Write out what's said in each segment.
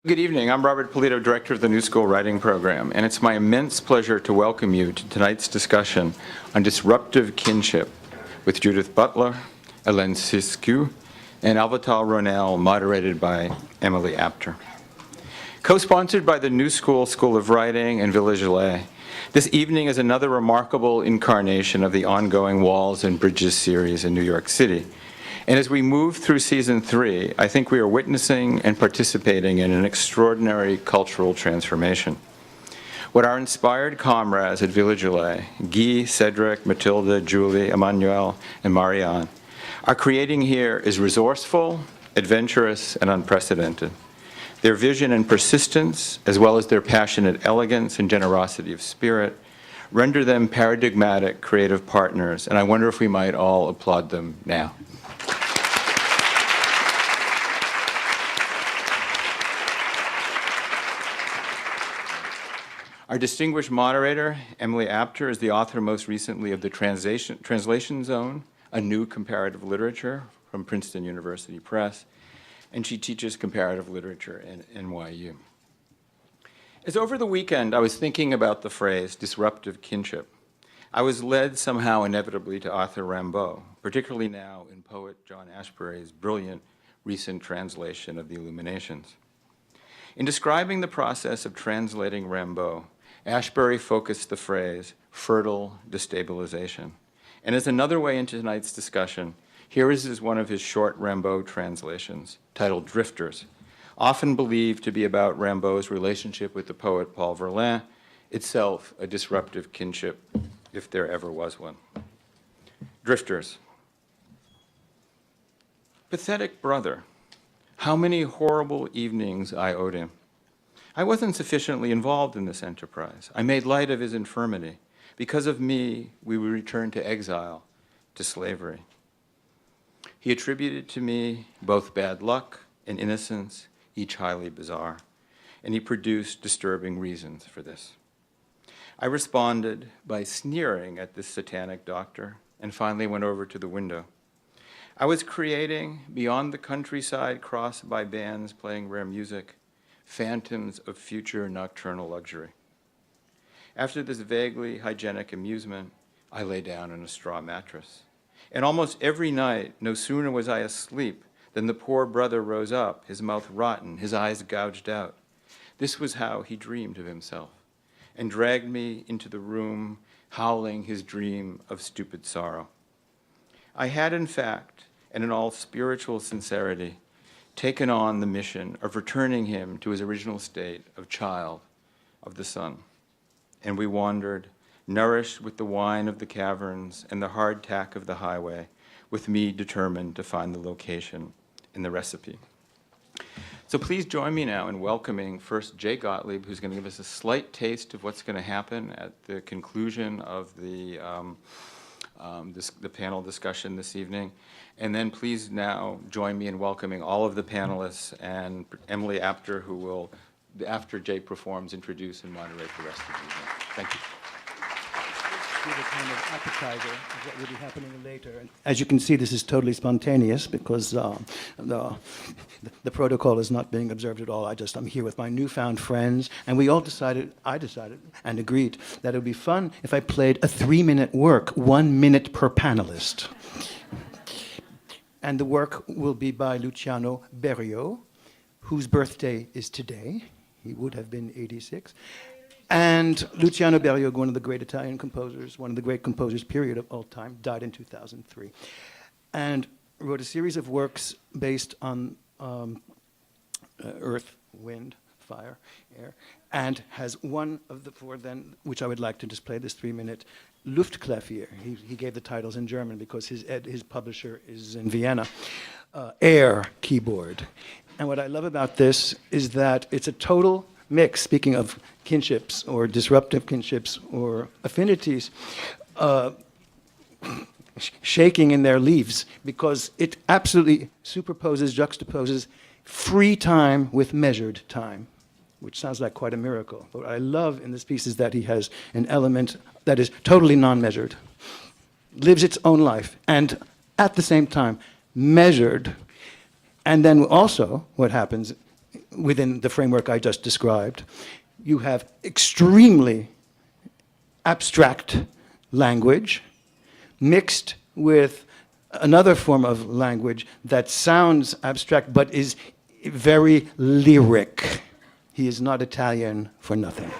Good evening. I'm Robert Polito, Director of the New School Writing Program, and it's my immense pleasure to welcome you to tonight's discussion on disruptive kinship with Judith Butler, Hélène Siskiyou, and Alvital Ronell, moderated by Emily Apter. Co-sponsored by the New School School of Writing and Villa Gillet, this evening is another remarkable incarnation of the ongoing Walls and Bridges series in New York City. And as we move through season 3, I think we are witnessing and participating in an extraordinary cultural transformation. What our inspired comrades at Villa Gillet, Guy, Cedric, Matilda, Julie, Emmanuel, and Marianne, are creating here is resourceful, adventurous, and unprecedented. Their vision and persistence, as well as their passionate elegance and generosity of spirit, render them paradigmatic creative partners, and I wonder if we might all applaud them now. Our distinguished moderator, Emily Apter, is the author most recently of The Translation Zone, a new comparative literature from Princeton University Press, and she teaches comparative literature at NYU. As over the weekend I was thinking about the phrase disruptive kinship, I was led somehow inevitably to Arthur Rimbaud, particularly now in poet John Ashbery's brilliant recent translation of the Illuminations. In describing the process of translating Rimbaud, Ashbery focused the phrase fertile destabilization. And as another way into tonight's discussion, here is one of his short Rimbaud translations, titled Drifters, often believed to be about Rimbaud's relationship with the poet Paul Verlaine, itself a disruptive kinship, if there ever was one. Drifters. Pathetic brother, how many horrible evenings I owed him. I wasn't sufficiently involved in this enterprise. I made light of his infirmity. Because of me, we would return to exile, to slavery. He attributed to me both bad luck and innocence, each highly bizarre, and he produced disturbing reasons for this. I responded by sneering at this satanic doctor and finally went over to the window. I was creating, beyond the countryside crossed by bands playing rare music, phantoms of future nocturnal luxury. After this vaguely hygienic amusement, I lay down on a straw mattress. And almost every night, no sooner was I asleep than the poor brother rose up, his mouth rotten, his eyes gouged out. This was how he dreamed of himself, and dragged me into the room, howling his dream of stupid sorrow. I had, in fact, and in all spiritual sincerity, taken on the mission of returning him to his original state of child of the sun. And we wandered, nourished with the wine of the caverns and the hardtack of the highway, with me determined to find the location in the recipe. So please join me now in welcoming first Jay Gottlieb, who's going to give us a slight taste of what's going to happen at the conclusion of the panel discussion this evening. And then please now join me in welcoming all of the panelists and Emily Apter, who will, after Jay performs, introduce and moderate the rest of the evening. Thank you. Give a kind of appetizer of what will be happening later. And as you can see, this is totally spontaneous because the protocol is not being observed at all. I'm here with my newfound friends, and we all I decided and agreed that it would be fun if I played a 3-minute work, 1 minute per panelist. And the work will be by Luciano Berio, whose birthday is today. He would have been 86. And Luciano Berio, one of the great Italian composers, one of the great composers, period, of all time, died in 2003. And wrote a series of works based on earth, wind, fire, air, and has one of the four then, which I would like to just play this 3-minute, Luftklavier. He gave the titles in German because his publisher is in Vienna. Air keyboard. And what I love about this is that it's a total mix, speaking of kinships or disruptive kinships or affinities, shaking in their leaves, because it absolutely juxtaposes free time with measured time, which sounds like quite a miracle. But what I love in this piece is that he has an element that is totally non-measured, lives its own life, and at the same time, measured. And then also, what happens within the framework I just described. You have extremely abstract language mixed with another form of language that sounds abstract but is very lyric. He is not Italian for nothing.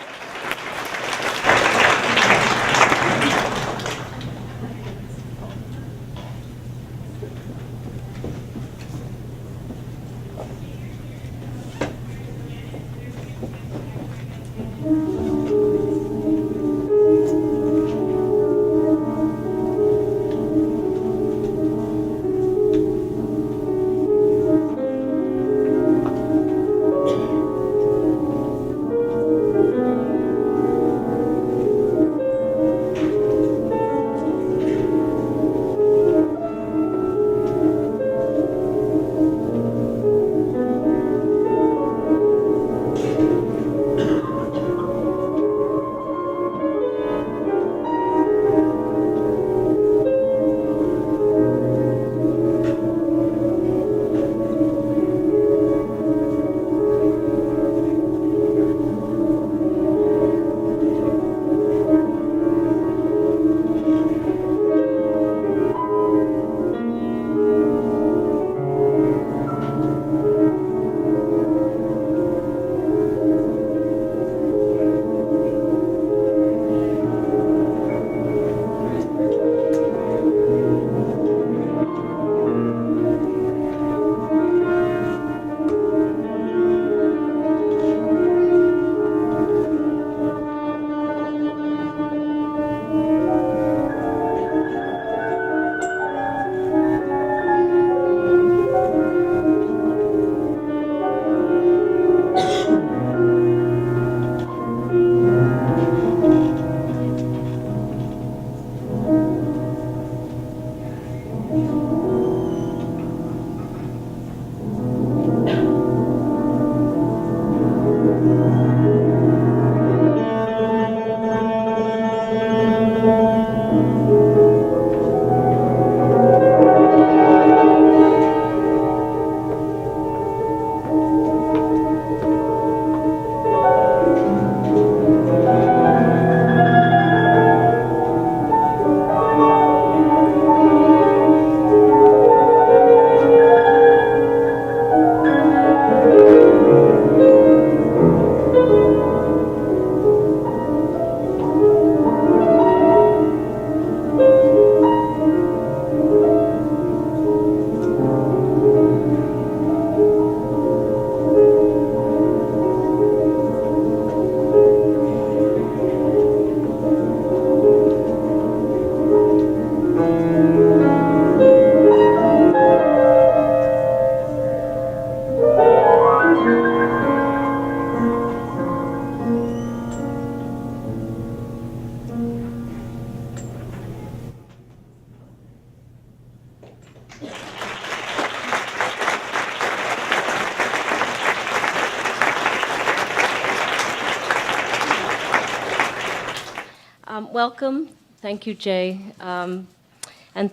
Welcome. Thank you, Jay. And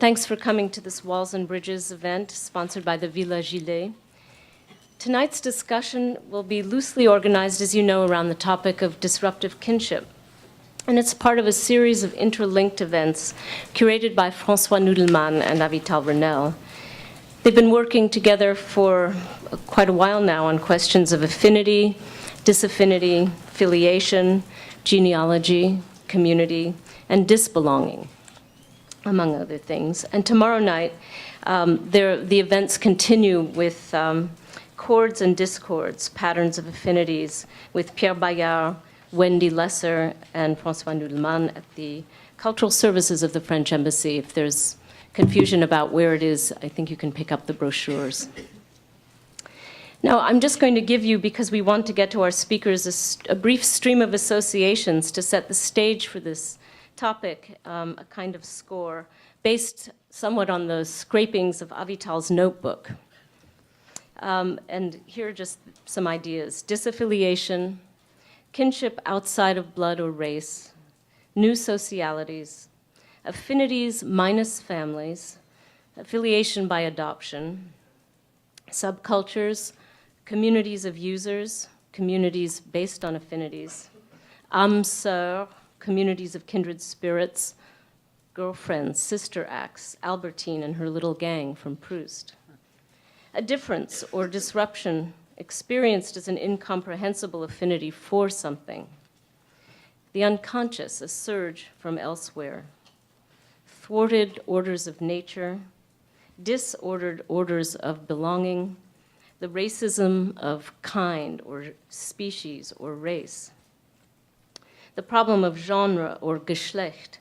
thanks for coming to this Walls and Bridges event sponsored by the Villa Gillet. Tonight's discussion will be loosely organized, as you know, around the topic of disruptive kinship. And it's part of a series of interlinked events curated by François Nudelman and Avital Renel. They've been working together for quite a while now on questions of affinity, disaffinity, filiation, genealogy, community, and disbelonging, among other things. And tomorrow night, the events continue with chords and discords, patterns of affinities, with Pierre Bayard, Wendy Lesser, and François Nudelman at the Cultural Services of the French Embassy. If there's confusion about where it is, I think you can pick up the brochures. Now, I'm just going to give you, because we want to get to our speakers, a brief stream of associations to set the stage for this topic, a kind of score, based somewhat on the scrapings of Avital's notebook. And here are just some ideas. Disaffiliation, kinship outside of blood or race, new socialities, affinities minus families, affiliation by adoption, subcultures, communities of users, communities based on affinities, âmes sœurs, communities of kindred spirits, girlfriends, sister acts, Albertine and her little gang from Proust. A difference or disruption experienced as an incomprehensible affinity for something. The unconscious, a surge from elsewhere. Thwarted orders of nature, disordered orders of belonging, the racism of kind or species or race. The problem of genre or Geschlecht,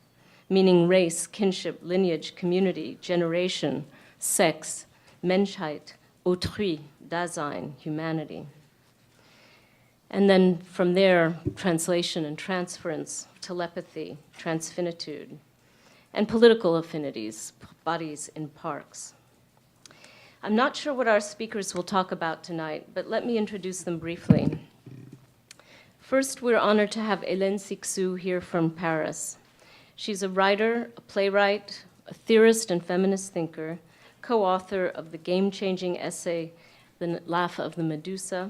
meaning race, kinship, lineage, community, generation, sex, Menschheit, autrui, Dasein, humanity. And then from there, translation and transference, telepathy, transfinitude, and political affinities, bodies in parks. I'm not sure what our speakers will talk about tonight, but let me introduce them briefly. First, we're honored to have Hélène Cixous here from Paris. She's a writer, a playwright, a theorist and feminist thinker, co-author of the game-changing essay, The Laugh of the Medusa,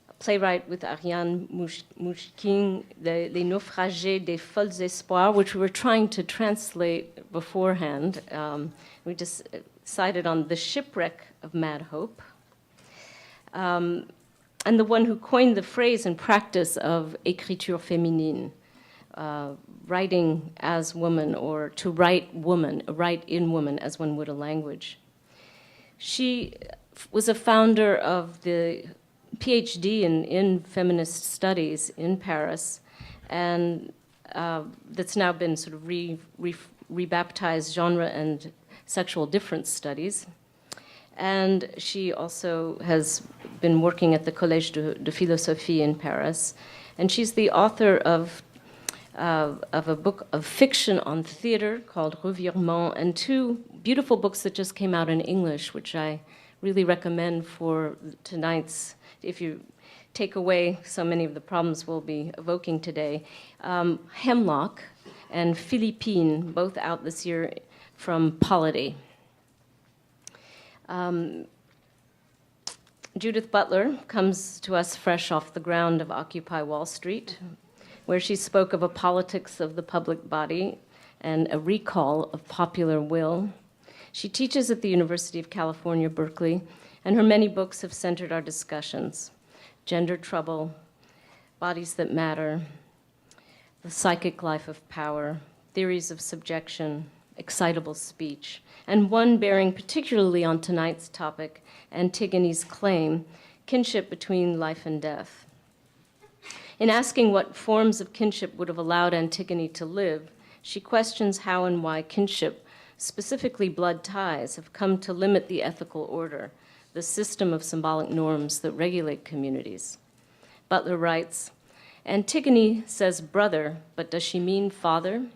a playwright with Ariane Mouchkine, Les Naufragés des Folles Espoirs, which we were trying to translate beforehand. We just decided on The Shipwreck of Mad Hope. And the one who coined the phrase and practice of écriture féminine, writing as woman, or to write woman, write in woman as one would a language. She was a founder of the PhD in feminist studies in Paris, and that's now been sort of rebaptized genre and sexual difference studies. And she also has been working at the Collège de Philosophie in Paris. And she's the author of a book of fiction on theater called Revirement, and two beautiful books that just came out in English, which I really recommend for tonight's, if you take away so many of the problems we'll be evoking today. Hemlock and Philippine, both out this year from Polity. Judith Butler comes to us fresh off the ground of Occupy Wall Street, where she spoke of a politics of the public body and a recall of popular will. She teaches at the University of California, Berkeley, and her many books have centered our discussions: Gender Trouble, Bodies That Matter, The Psychic Life of Power, Theories of Subjection, Excitable Speech, and one bearing particularly on tonight's topic, Antigone's Claim, Kinship Between Life and Death. In asking what forms of kinship would have allowed Antigone to live, she questions how and why kinship, specifically blood ties, have come to limit the ethical order, the system of symbolic norms that regulate communities. Butler writes, Antigone says brother, but does she mean father?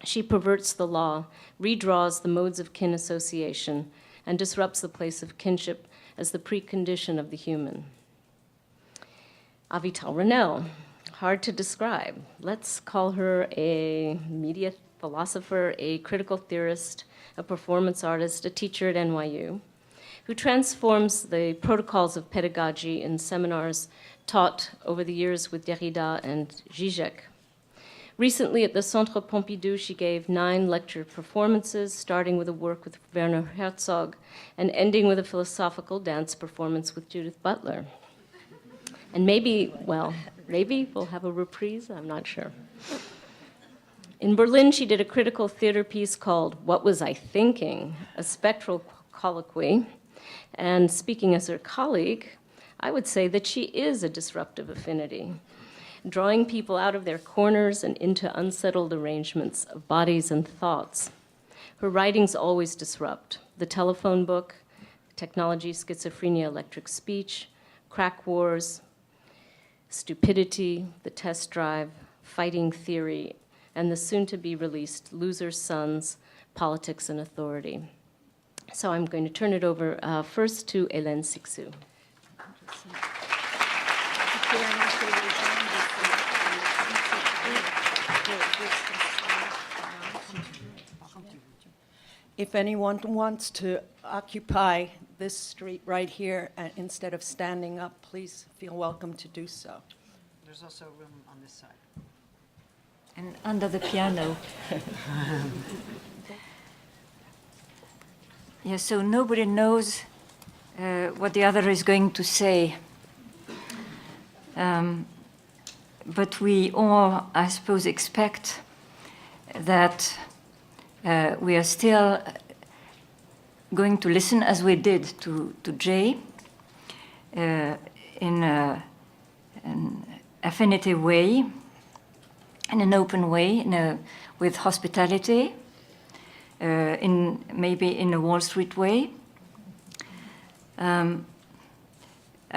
She perverts the law, redraws the modes of kin association, and disrupts the place of kinship as the precondition of the human. Avital Ronell, hard to describe. Let's call her a media philosopher, a critical theorist, a performance artist, a teacher at NYU, who transforms the protocols of pedagogy in seminars taught over the years with Derrida and Zizek. Recently at the Centre Pompidou, she gave 9 lecture performances, starting with a work with Werner Herzog and ending with a philosophical dance performance with Judith Butler. And maybe we'll have a reprise, I'm not sure. In Berlin, she did a critical theater piece called What Was I Thinking? A spectral colloquy. And speaking as her colleague, I would say that she is a disruptive affinity, drawing people out of their corners and into unsettled arrangements of bodies and thoughts. Her writings always disrupt. The Telephone Book, Technology, Schizophrenia, Electric Speech, Crack Wars, Stupidity, The Test Drive, Fighting Theory, and the soon-to-be-released Loser's Sons, Politics and Authority. So I'm going to turn it over first to Hélène Cixous. If anyone wants to occupy this street right here, instead of standing up, please feel welcome to do so. There's also room on this side. And under the piano. Yeah, so nobody knows what the other is going to say. But we all, I suppose, expect that we are still going to listen as we did to Jay in an affinity way, in an open way, with hospitality, maybe in a Wall Street way. I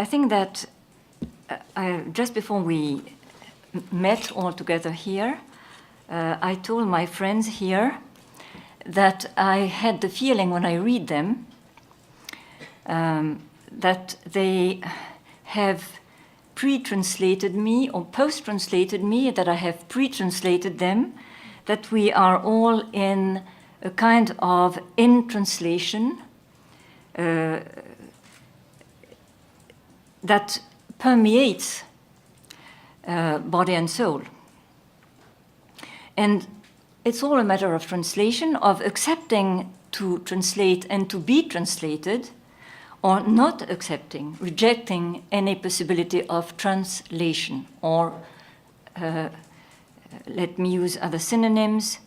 think that just before we met all together here, I told my friends here that I had the feeling when I read them that they have pre-translated me or post-translated me, that I have pre-translated them, that we are all in a kind of in-translation that permeates body and soul. And it's all a matter of translation, of accepting to translate and to be translated, or not accepting, rejecting any possibility of translation, or let me use other synonyms,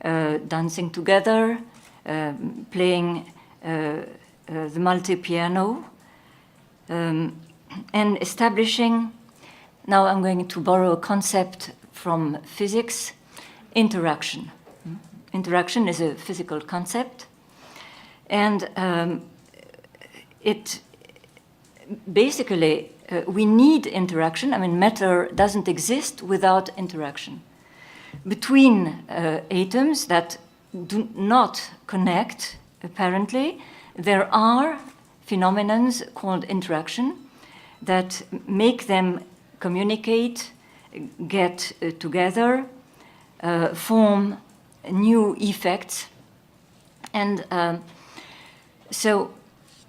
dancing together, playing the multi-piano, and establishing, now I'm going to borrow a concept from physics, interaction. Interaction is a physical concept, and it basically, we need interaction. I mean, matter doesn't exist without interaction. Between atoms that do not connect, apparently, there are phenomena called interaction that make them communicate, get together, form new effects. And so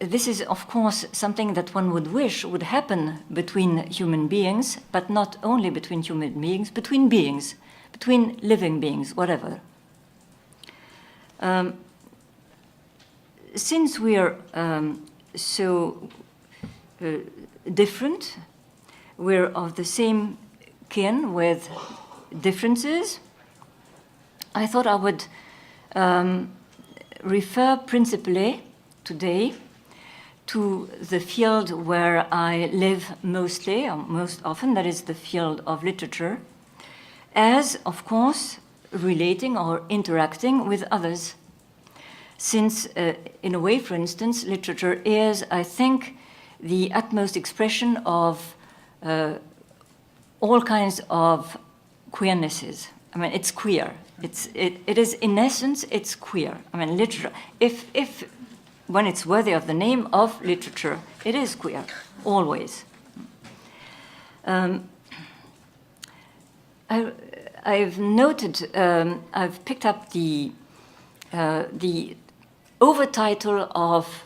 this is, of course, something that one would wish would happen between human beings, but not only between human beings, between living beings, whatever. Since we are so different, we're of the same kin with differences, I thought I would refer principally today to the field where I live mostly, or most often, that is the field of literature, as, of course, relating or interacting with others. Since, in a way, for instance, literature is, I think, the utmost expression of all kinds of queernesses. I mean, it's queer. It is, in essence, it's queer. I mean, literature, if when it's worthy of the name of literature, it is queer, always. I've noted, I've picked up the overtitle of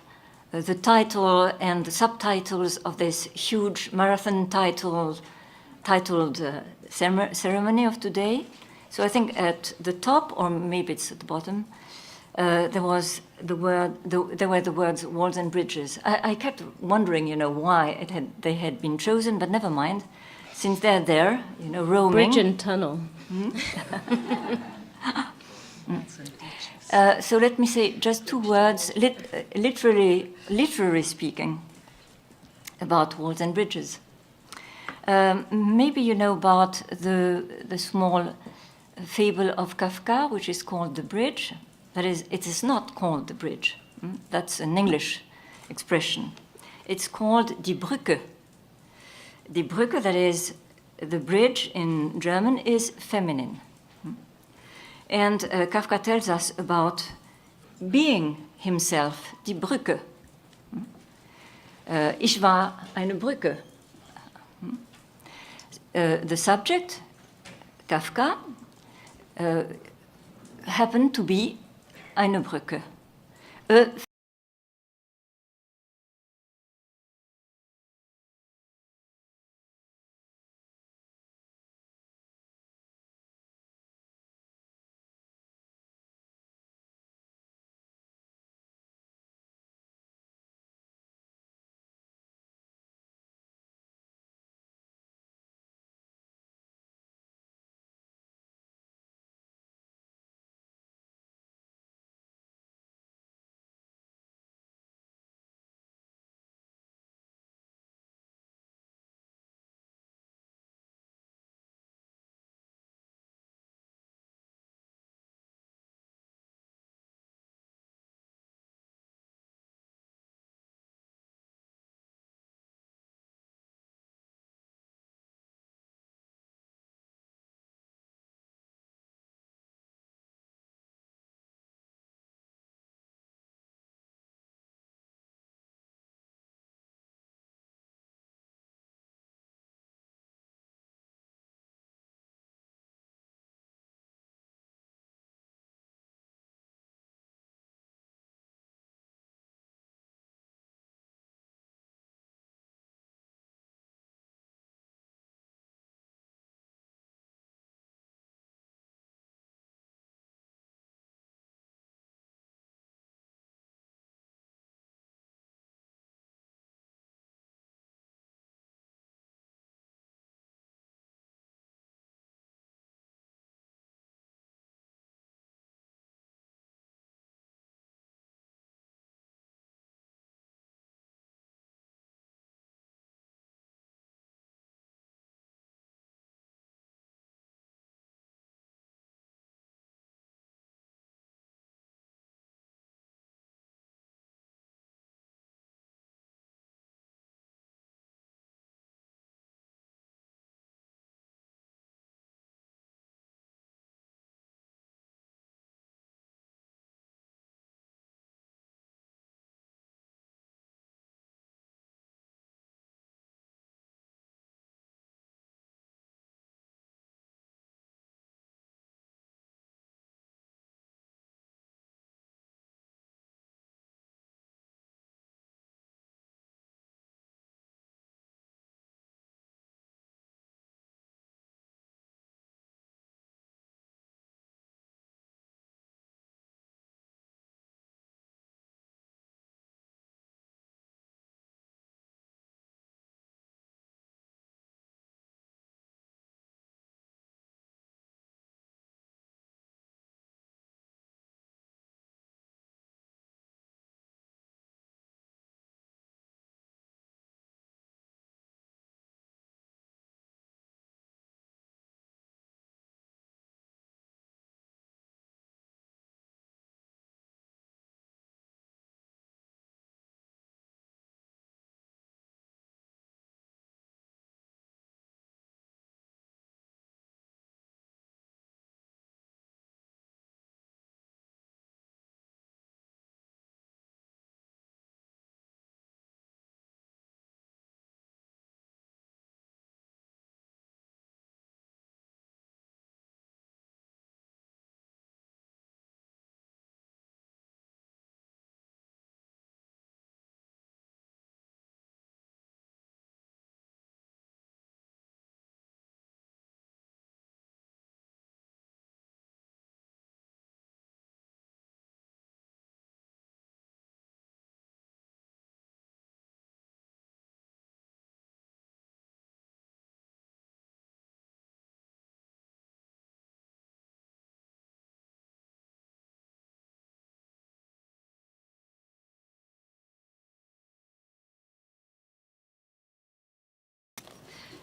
the title and the subtitles of this huge marathon titled ceremony of today. So I think at the top, or maybe it's at the bottom, there was there were the words walls and bridges. I kept wondering, why they had been chosen, but never mind, since they're there, roaming. Bridge and tunnel. So let me say just two words, literally speaking, about walls and bridges. Maybe you know about the small fable of Kafka, which is called The Bridge. That is, it is not called The Bridge. That's an English expression. It's called Die Brücke. Die Brücke, that is, the bridge in German, is feminine. And Kafka tells us about being himself, die Brücke. Ich war eine Brücke. The subject, Kafka, happened to be eine Brücke, a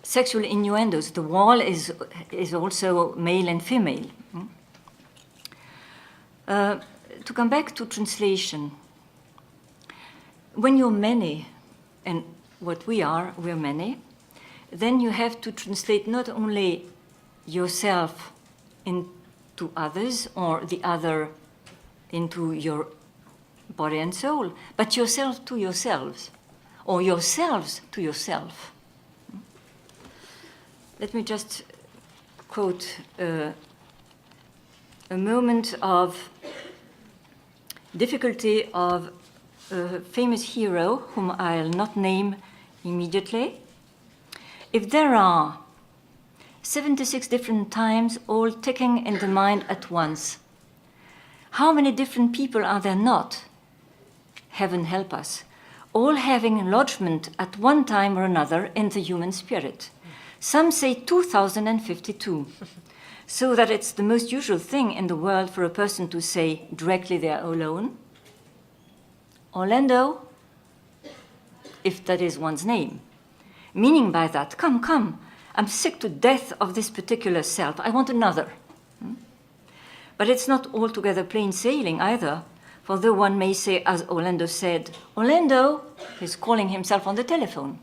sexual innuendos. The wall is also male and female. To come back to translation, when you're many, and what we're many, then you have to translate not only yourself into others or the other into your body and soul, but yourself to yourselves, or yourselves to yourself. Let me just quote a moment of difficulty of a famous hero whom I'll not name immediately. If there are 76 different times all ticking in the mind at once, how many different people are there not? Heaven help us. All having lodgment at one time or another in the human spirit. Some say 2052, so that it's the most usual thing in the world for a person to say directly they are alone. Orlando, if that is one's name. Meaning by that, come, come, I'm sick to death of this particular self, I want another. But it's not altogether plain sailing either, for though one may say, as Orlando said, Orlando, he's calling himself on the telephone.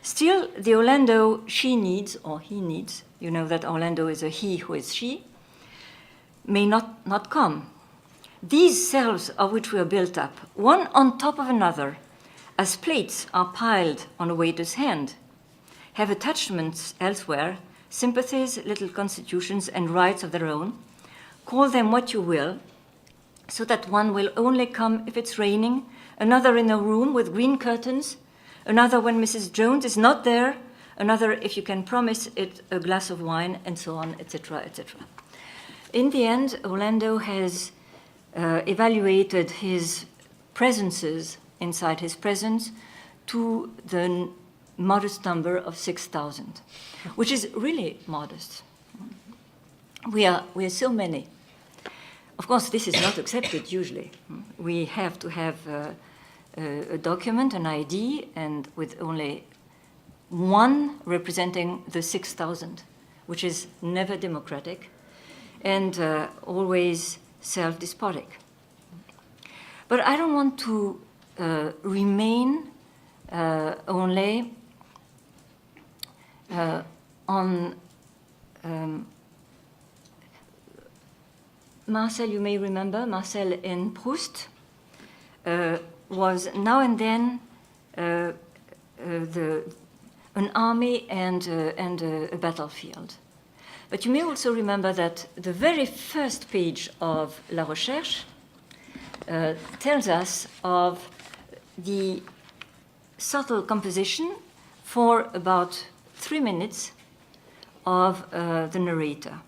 Still, the Orlando she needs, or he needs, you know that Orlando is a he who is she, may not come. These selves of which we are built up, one on top of another, as plates are piled on a waiter's hand, have attachments elsewhere, sympathies, little constitutions, and rights of their own. Call them what you will, so that one will only come if it's raining, another in a room with green curtains, another when Mrs. Jones is not there, another if you can promise it a glass of wine, and so on, etc., etc. In the end, Orlando has evaluated his presences inside his presence to the modest number of 6,000, which is really modest. We are so many. Of course, this is not accepted usually. We have to have a document, an ID, and with only one representing the 6,000, which is never democratic and always self-despotic. But I don't want to remain only on Marcel, you may remember, Marcel in Proust was now and then an army and a battlefield. But you may also remember that the very first page of La Recherche tells us of the subtle composition for about 3 minutes of the narrator.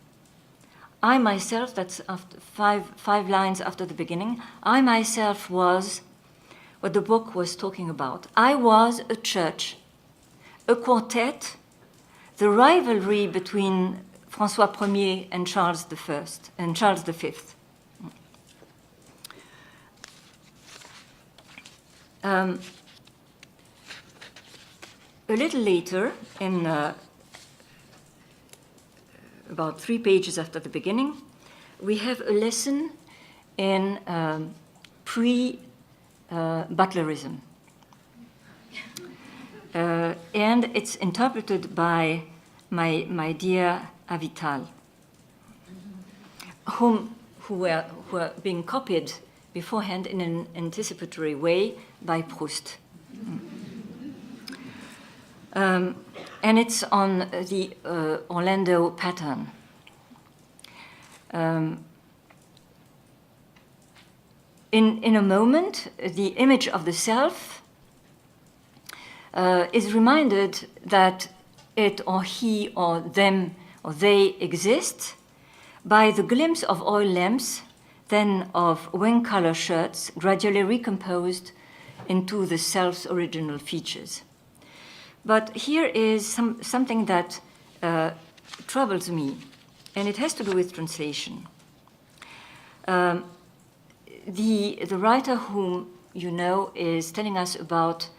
I myself, that's after five lines after the beginning, I myself was what the book was talking about. I was a church, a quartet, the rivalry between François Ier and Charles I and Charles V. A little later, in about 3 pages after the beginning, we have a lesson in pre-Butlerism. And it's interpreted by my dear Avital, who were being copied beforehand in an anticipatory way by Proust. And it's on the Orlando pattern. In a moment, the image of the self is reminded that it or he or them or they exist by the glimpse of oil lamps, then of wing-color shirts gradually recomposed into the self's original features. But here is something that troubles me, and it has to do with translation. The writer whom you know is telling us about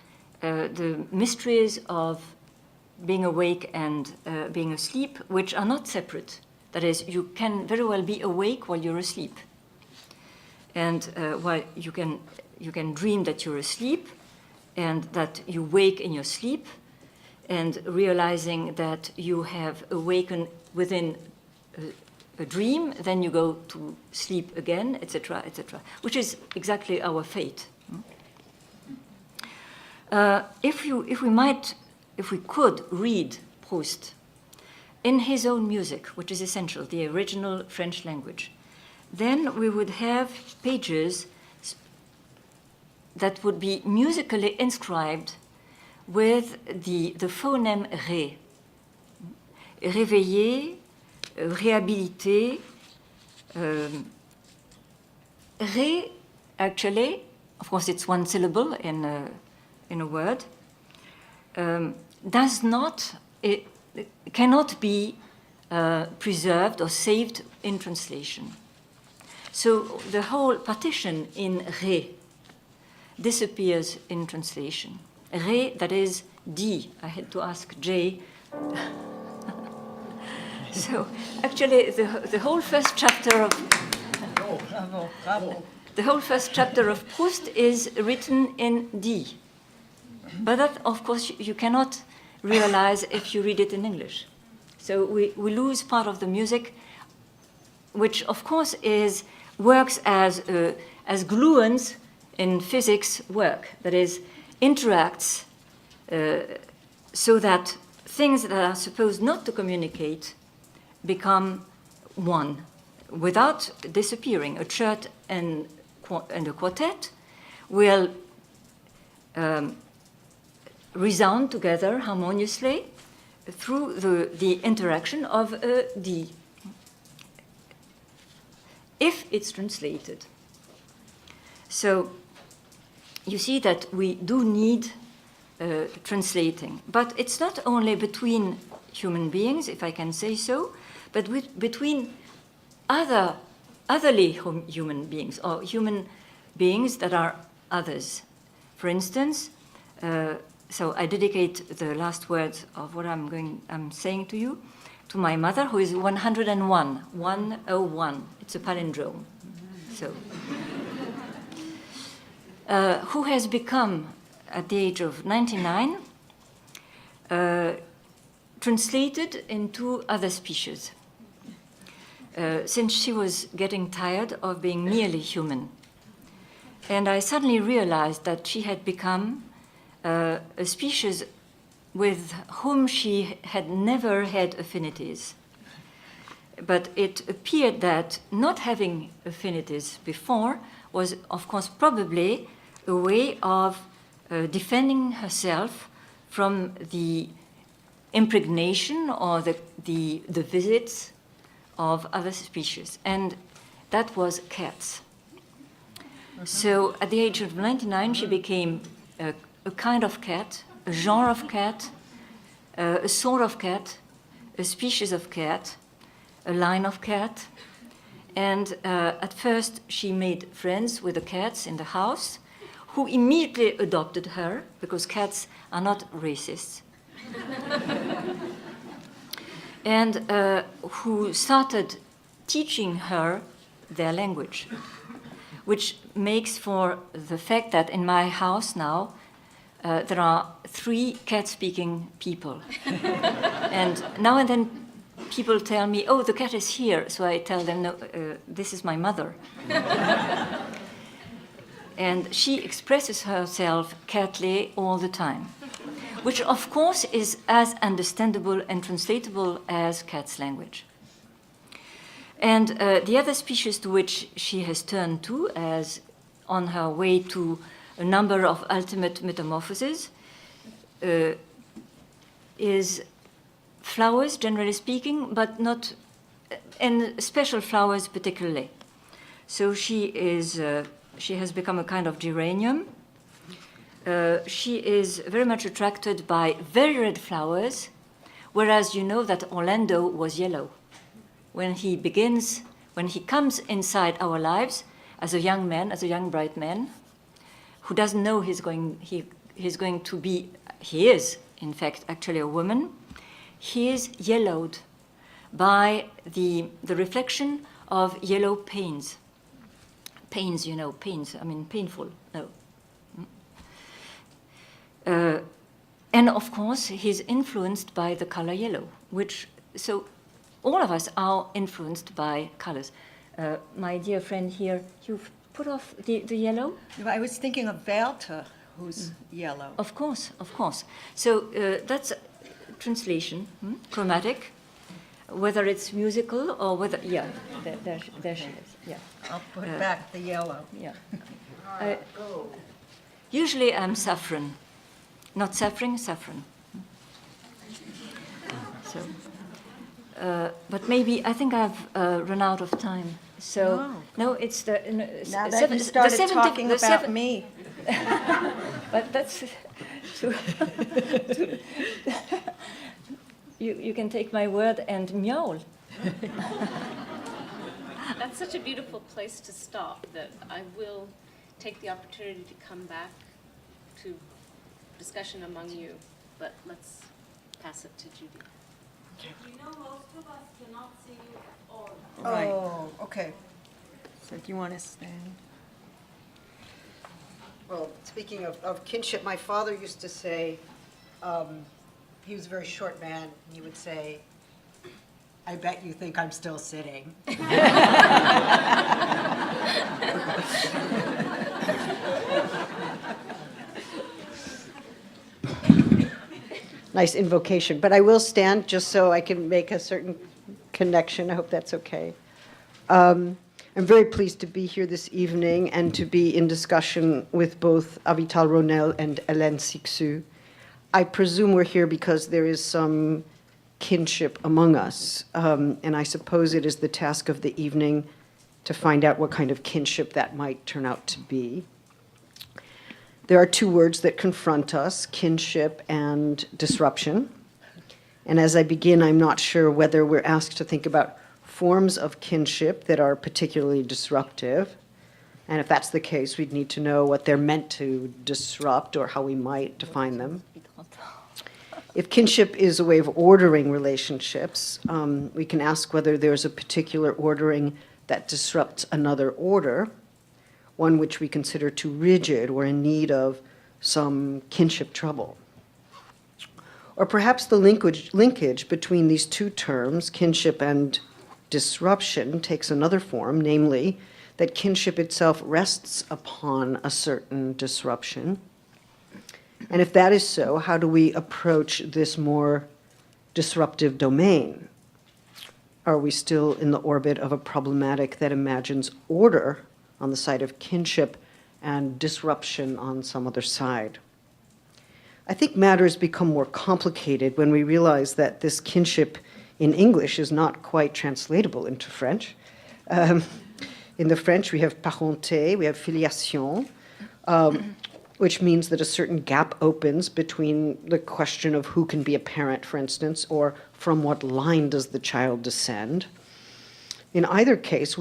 the mysteries of being awake and being asleep, which are not separate. That is, you can very well be awake while you're asleep. And while you can dream that you're asleep and that you wake in your sleep, and realizing that you have awakened within a dream, then you go to sleep again, etc., which is exactly our fate. If we could read Proust in his own music, which is essential, the original French language, then we would have pages that would be musically inscribed with the phoneme ré. Réveiller, réhabiliter. Ré, actually, of course it's one syllable in a word, it cannot be preserved or saved in translation. So the whole partition in ré disappears in translation. Ré, that is D. I had to ask Jay. So actually, the whole first chapter of the whole first chapter of Proust is written in D. But that, of course, you cannot realize if you read it in English. So we lose part of the music, which, of course, works as gluons in physics work. That is, interacts so that things that are supposed not to communicate become one without disappearing. A chord and a quartet will resound together harmoniously through the interaction of a D, if it's translated. So you see that we do need translating. But it's not only between human beings, if I can say so, but between otherly human beings, or human beings that are others. For instance, so I dedicate the last words of what I'm saying to you to my mother, who is 101, 101. It's a palindrome. So, who has become, at the age of 99, translated into other species, since she was getting tired of being merely human. And I suddenly realized that she had become a species with whom she had never had affinities. But it appeared that not having affinities before was, of course, probably a way of defending herself from the impregnation or the visits of other species. And that was cats. So at the age of 99, she became a kind of cat, a genre of cat, a sort of cat, a species of cat, a line of cat. And at first, she made friends with the cats in the house, who immediately adopted her, because cats are not racists, and who started teaching her their language, which makes for the fact that in my house now, there are 3 cat-speaking people. And now and then people tell me, oh, the cat is here. So I tell them, no, this is my mother. And she expresses herself catly all the time, which of course is as understandable and translatable as cat's language. And the other species to which she has turned to, as on her way to a number of ultimate metamorphoses, is flowers, generally speaking, but not, and special flowers particularly. So she has become a kind of geranium. She is very much attracted by very red flowers, whereas you know that Orlando was yellow. When he comes inside our lives as a young man, as a young bright man, who doesn't know he is in fact actually a woman, he is yellowed by the reflection of yellow panes. Pains, you know, pains, I mean painful, no. And of course, he's influenced by the color yellow, so all of us are influenced by colors. My dear friend here, you've put off the yellow? I was thinking of Werther, who's yellow. Of course, of course. So that's translation, chromatic, whether it's musical or whether, yeah, there she is, yeah. I'll put back the yellow. Yeah. Usually I'm saffron, not saffron, saffron. So, but maybe I think I've run out of time. So no, it's the Now that you started talking about me. But that's you can take my word and meow. That's such a beautiful place to stop that I will take the opportunity to come back to discussion among you, but let's pass it to Judy. You know, most of us cannot see you at all. Right. Oh, okay. So do you want to stand? Well, speaking of kinship, my father used to say, he was a very short man, he would say, "I bet you think I'm still sitting." Nice invocation, but I will stand just so I can make a certain connection. I hope that's okay. I'm very pleased to be here this evening and to be in discussion with both Avital Ronel and Hélène Sixou. I presume we're here because there is some kinship among us, and I suppose it is the task of the evening to find out what kind of kinship that might turn out to be. There are two words that confront us, kinship and disruption. And as I begin, I'm not sure whether we're asked to think about forms of kinship that are particularly disruptive. And if that's the case, we'd need to know what they're meant to disrupt or how we might define them. If kinship is a way of ordering relationships, we can ask whether there's a particular ordering that disrupts another order, one which we consider too rigid or in need of some kinship trouble. Or perhaps the linkage between these two terms, kinship and disruption, takes another form, namely that kinship itself rests upon a certain disruption. And if that is so, how do we approach this more disruptive domain? Are we still in the orbit of a problematic that imagines order on the side of kinship and disruption on some other side? I think matters become more complicated when we realize that this kinship in English is not quite translatable into French. In the French, we have parenté, we have filiation, which means that a certain gap opens between the question of who can be a parent, for instance, or from what line does the child descend. In either case,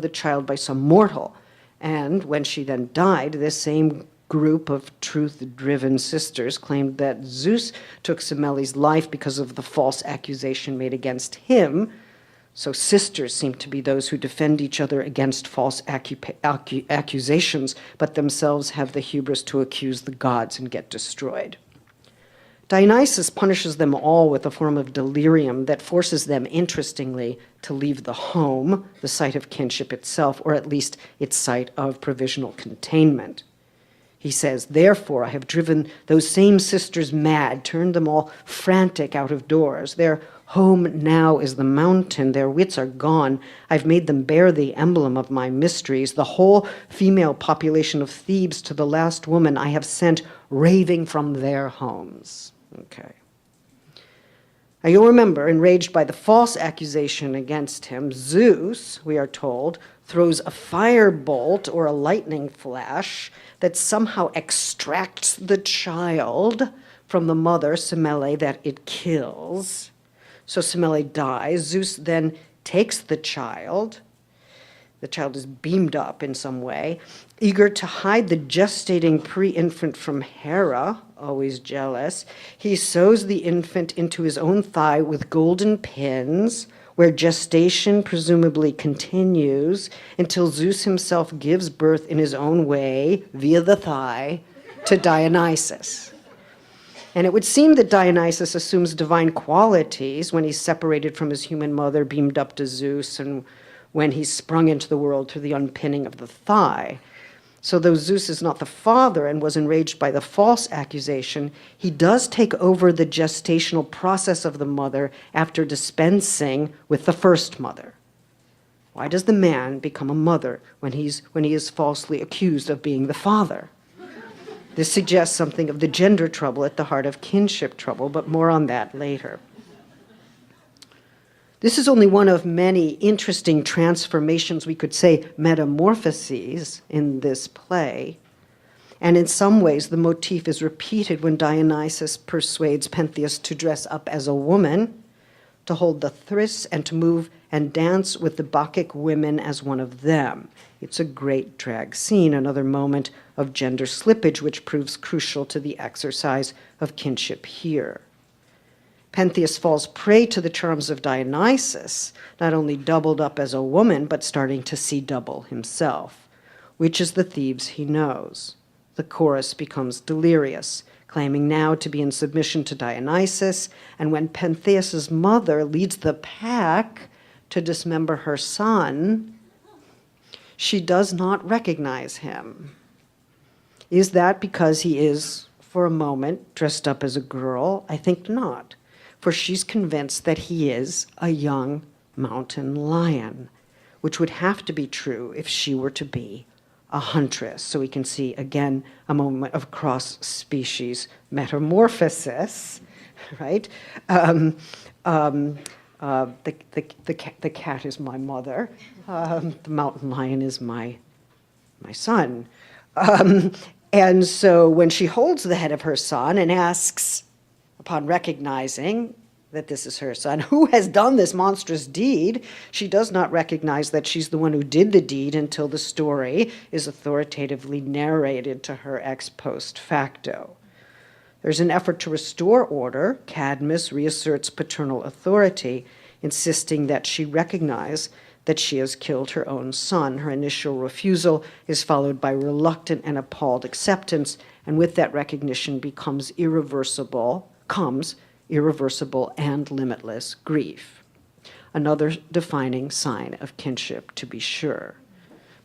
the child by some mortal. And when she then died, this same group of truth-driven sisters claimed that Zeus took Semele's life because of the false accusation made against him. So sisters seem to be those who defend each other against false accusations, but themselves have the hubris to accuse the gods and get destroyed. Dionysus punishes them all with a form of delirium that forces them, interestingly, to leave the home, the site of kinship itself, or at least its site of provisional containment. He says, therefore, I have driven those same sisters mad, turned them all frantic out of doors. Their home now is the mountain. Their wits are gone. I've made them bear the emblem of my mysteries. The whole female population of Thebes to the last woman I have sent raving from their homes. Okay. Now you'll remember, enraged by the false accusation against him, Zeus, we are told, throws a firebolt or a lightning flash that somehow extracts the child from the mother, Semele, that it kills. So Semele dies. Zeus then takes the child. The child is beamed up in some way, eager to hide the gestating pre-infant from Hera, always jealous. He sews the infant into his own thigh with golden pins, where gestation presumably continues until Zeus himself gives birth in his own way, via the thigh, to Dionysus. And it would seem that Dionysus assumes divine qualities when he's separated from his human mother, beamed up to Zeus, and when he's sprung into the world through the unpinning of the thigh. So though Zeus is not the father and was enraged by the false accusation, he does take over the gestational process of the mother after dispensing with the first mother. Why does the man become a mother when he is falsely accused of being the father? This suggests something of the gender trouble at the heart of kinship trouble, but more on that later. This is only one of many interesting transformations, we could say metamorphoses, in this play. And in some ways, the motif is repeated when Dionysus persuades Pentheus to dress up as a woman, to hold the thyrsus, and to move and dance with the Bacchic women as one of them. It's a great drag scene, another moment of gender slippage, which proves crucial to the exercise of kinship here. Pentheus falls prey to the charms of Dionysus, not only doubled up as a woman, but starting to see double himself, which is the Thebes he knows. The chorus becomes delirious, claiming now to be in submission to Dionysus, and when Pentheus's mother leads the pack to dismember her son, she does not recognize him. Is that because he is, for a moment, dressed up as a girl? I think not. For she's convinced that he is a young mountain lion, which would have to be true if she were to be a huntress. So we can see, again, a moment of cross-species metamorphosis, right? The cat is my mother. The mountain lion is my son. And so when she holds the head of her son and asks, upon recognizing that this is her son, who has done this monstrous deed, she does not recognize that she's the one who did the deed until the story is authoritatively narrated to her ex post facto. There's an effort to restore order. Cadmus reasserts paternal authority, insisting that she recognize that she has killed her own son. Her initial refusal is followed by reluctant and appalled acceptance, and with that recognition comes irreversible and limitless grief. Another defining sign of kinship, to be sure.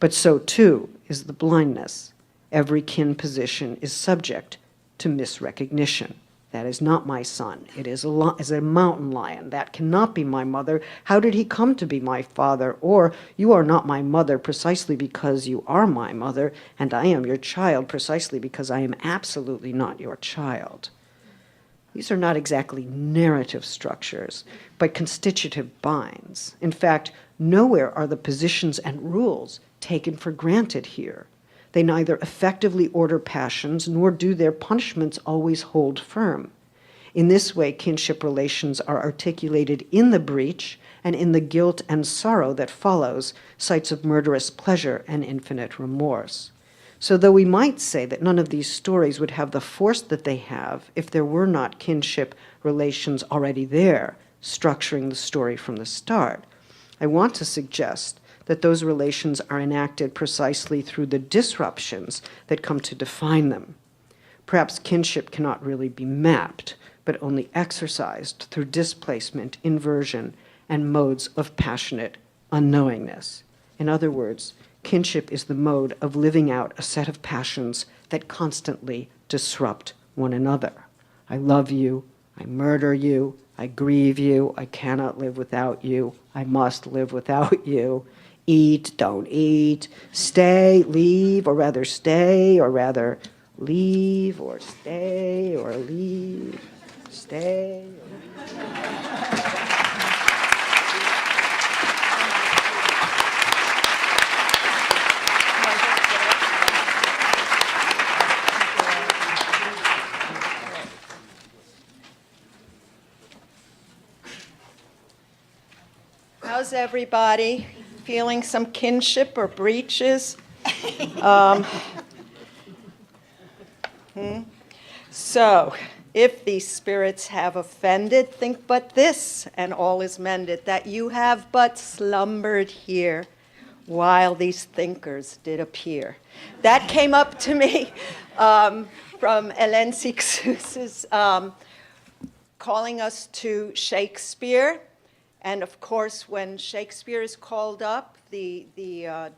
But so too is the blindness. Every kin position is subject to misrecognition. That is not my son. It is a mountain lion. That cannot be my mother. How did he come to be my father? Or, you are not my mother precisely because you are my mother, and I am your child precisely because I am absolutely not your child. These are not exactly narrative structures, but constitutive binds. In fact, nowhere are the positions and rules taken for granted here. They neither effectively order passions, nor do their punishments always hold firm. In this way, kinship relations are articulated in the breach and in the guilt and sorrow that follows, sites of murderous pleasure and infinite remorse. So though we might say that none of these stories would have the force that they have if there were not kinship relations already there, structuring the story from the start, I want to suggest that those relations are enacted precisely through the disruptions that come to define them. Perhaps kinship cannot really be mapped, but only exercised through displacement, inversion, and modes of passionate unknowingness. In other words, kinship is the mode of living out a set of passions that constantly disrupt one another. I love you, I murder you, I grieve you, I cannot live without you, I must live without you, eat, don't eat, stay, leave, or rather stay, or rather leave, or stay, or leave, stay. How's everybody? Feeling some kinship or breaches? So, if these spirits have offended, think but this, and all is mended, that you have but slumbered here while these thinkers did appear. That came up to me from Hélène Cixous's calling us to Shakespeare. And of course, when Shakespeare is called up, the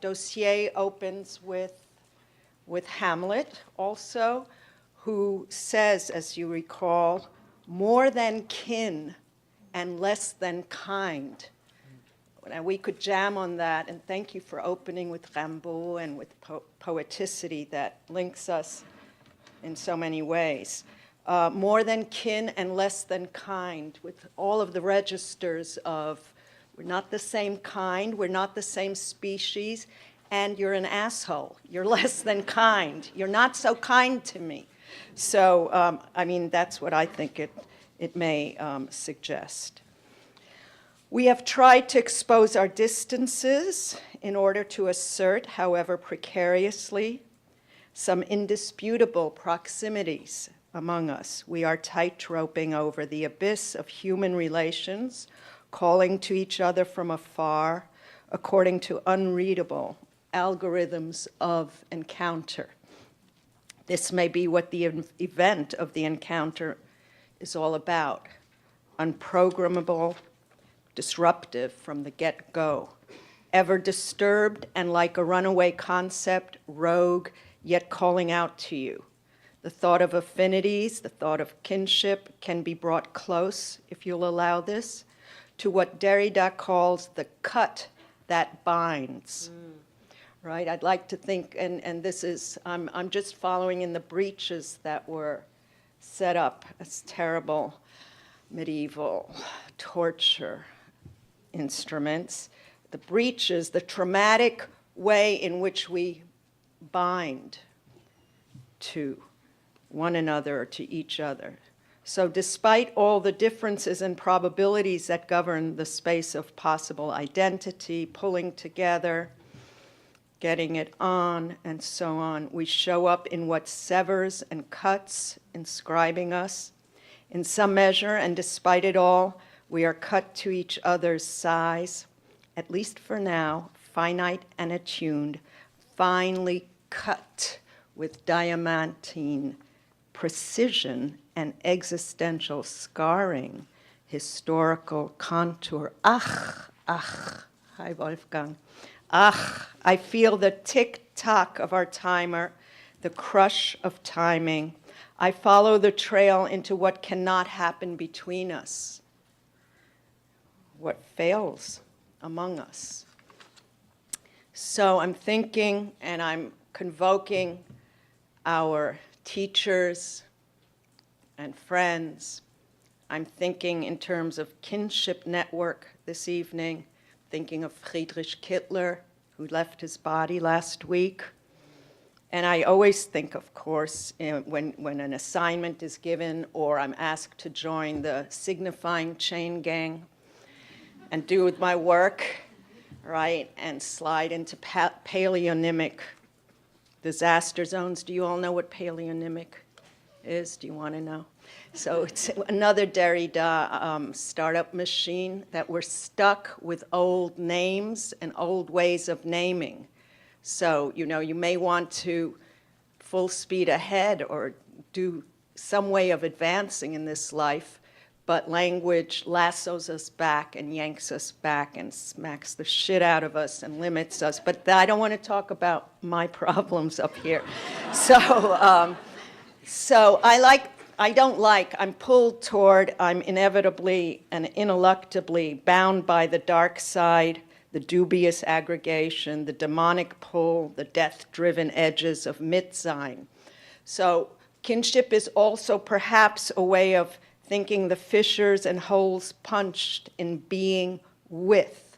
dossier opens with Hamlet also, who says, as you recall, more than kin and less than kind. And we could jam on that, and thank you for opening with Rimbaud and with poeticity that links us in so many ways. More than kin and less than kind, with all of the registers of we're not the same kind, we're not the same species, and you're an asshole. You're less than kind. You're not so kind to me. So, I mean, that's what I think it may suggest. We have tried to expose our distances in order to assert, however precariously, some indisputable proximities among us. We are tightroping over the abyss of human relations, calling to each other from afar, according to unreadable algorithms of encounter. This may be what the event of the encounter is all about. Unprogrammable, disruptive from the get-go, ever disturbed and like a runaway concept, rogue, yet calling out to you. The thought of affinities, the thought of kinship can be brought close, if you'll allow this, to what Derrida calls the cut that binds. Right? I'd like to think, and this is, I'm just following in the breaches that were set up as terrible medieval torture instruments. The breaches, the traumatic way in which we bind to one another or to each other. So despite all the differences and probabilities that govern the space of possible identity, pulling together, getting it on, and so on, we show up in what severs and cuts, inscribing us. In some measure, and despite it all, we are cut to each other's size, at least for now, finite and attuned, finely cut with diamantine precision and existential scarring, historical contour. Ach, hi Wolfgang. Ach, I feel the tick-tock of our timer, the crush of timing. I follow the trail into what cannot happen between us, what fails among us. So I'm thinking and I'm convoking our teachers and friends. I'm thinking in terms of kinship network this evening, thinking of Friedrich Kittler, who left his body last week. And I always think, of course, when an assignment is given or I'm asked to join the signifying chain gang, and do my work, right, and slide into paleonymic disaster zones. Do you all know what paleonymic is? Do you want to know? So it's another Derrida startup machine that we're stuck with old names and old ways of naming. So, you know, you may want to full speed ahead or do some way of advancing in this life, but language lassos us back and yanks us back and smacks the shit out of us and limits us. But I don't want to talk about my problems up here. I'm pulled toward, I'm inevitably and ineluctably bound by the dark side, the dubious aggregation, the demonic pull, the death-driven edges of Mitsein. So kinship is also perhaps a way of thinking the fissures and holes punched in being with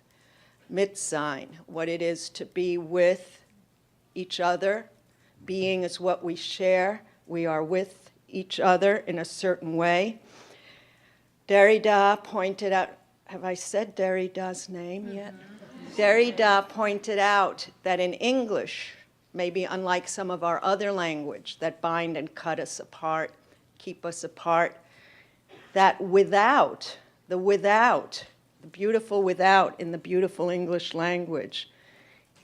Mitsein, what it is to be with each other. Being is what we share. We are with each other in a certain way. Derrida pointed out, have I said Derrida's name yet? Derrida pointed out that in English, maybe unlike some of our other language that bind and cut us apart, keep us apart, that the beautiful without in the beautiful English language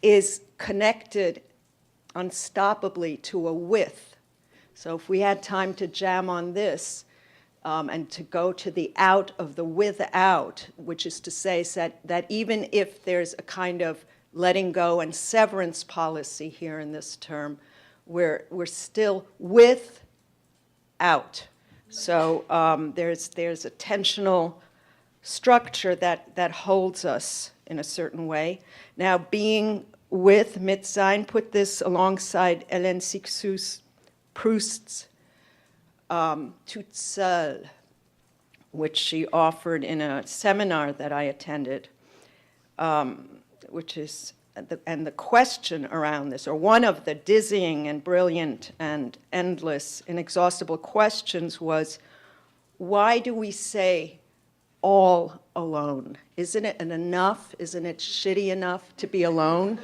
is connected unstoppably to a with. So if we had time to jam on this and to go to the out of the without, which is to say that even if there's a kind of letting go and severance policy here in this term, we're still without. So there's a tensional structure that holds us in a certain way. Now, being with Mitsein, put this alongside Hélène Cixous Proust's Toute Seule, which she offered in a seminar that I attended, which is, and the question around this, or one of the dizzying and brilliant and endless, inexhaustible questions was, why do we say all alone? Isn't it enough? Isn't it shitty enough to be alone?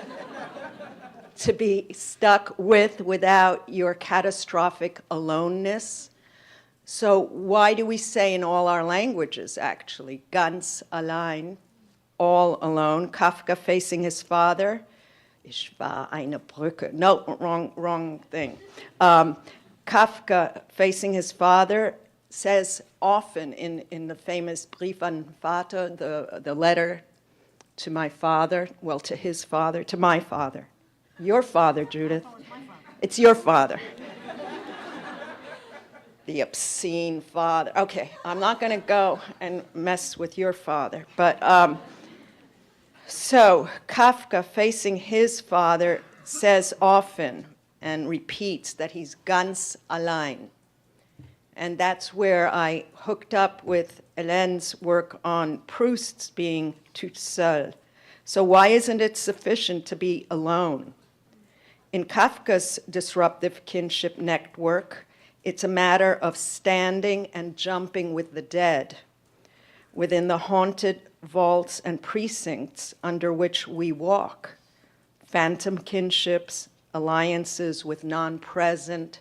To be stuck without your catastrophic aloneness? So why do we say in all our languages, actually, ganz allein, all alone? Kafka facing his father, ich war eine Brücke. No, wrong thing. Kafka facing his father says often in the famous Brief an Vater, the letter to my father, well, to his father, to my father. Your father, Judith. It's your father. The obscene father. Okay, I'm not going to go and mess with your father. But so Kafka, facing his father, says often and repeats that he's ganz allein. And that's where I hooked up with Hélène's work on Proust's being toute seule. So why isn't it sufficient to be alone? In Kafka's disruptive kinship network, it's a matter of standing and jumping with the dead within the haunted vaults and precincts under which we walk. Phantom kinships, alliances with non-present,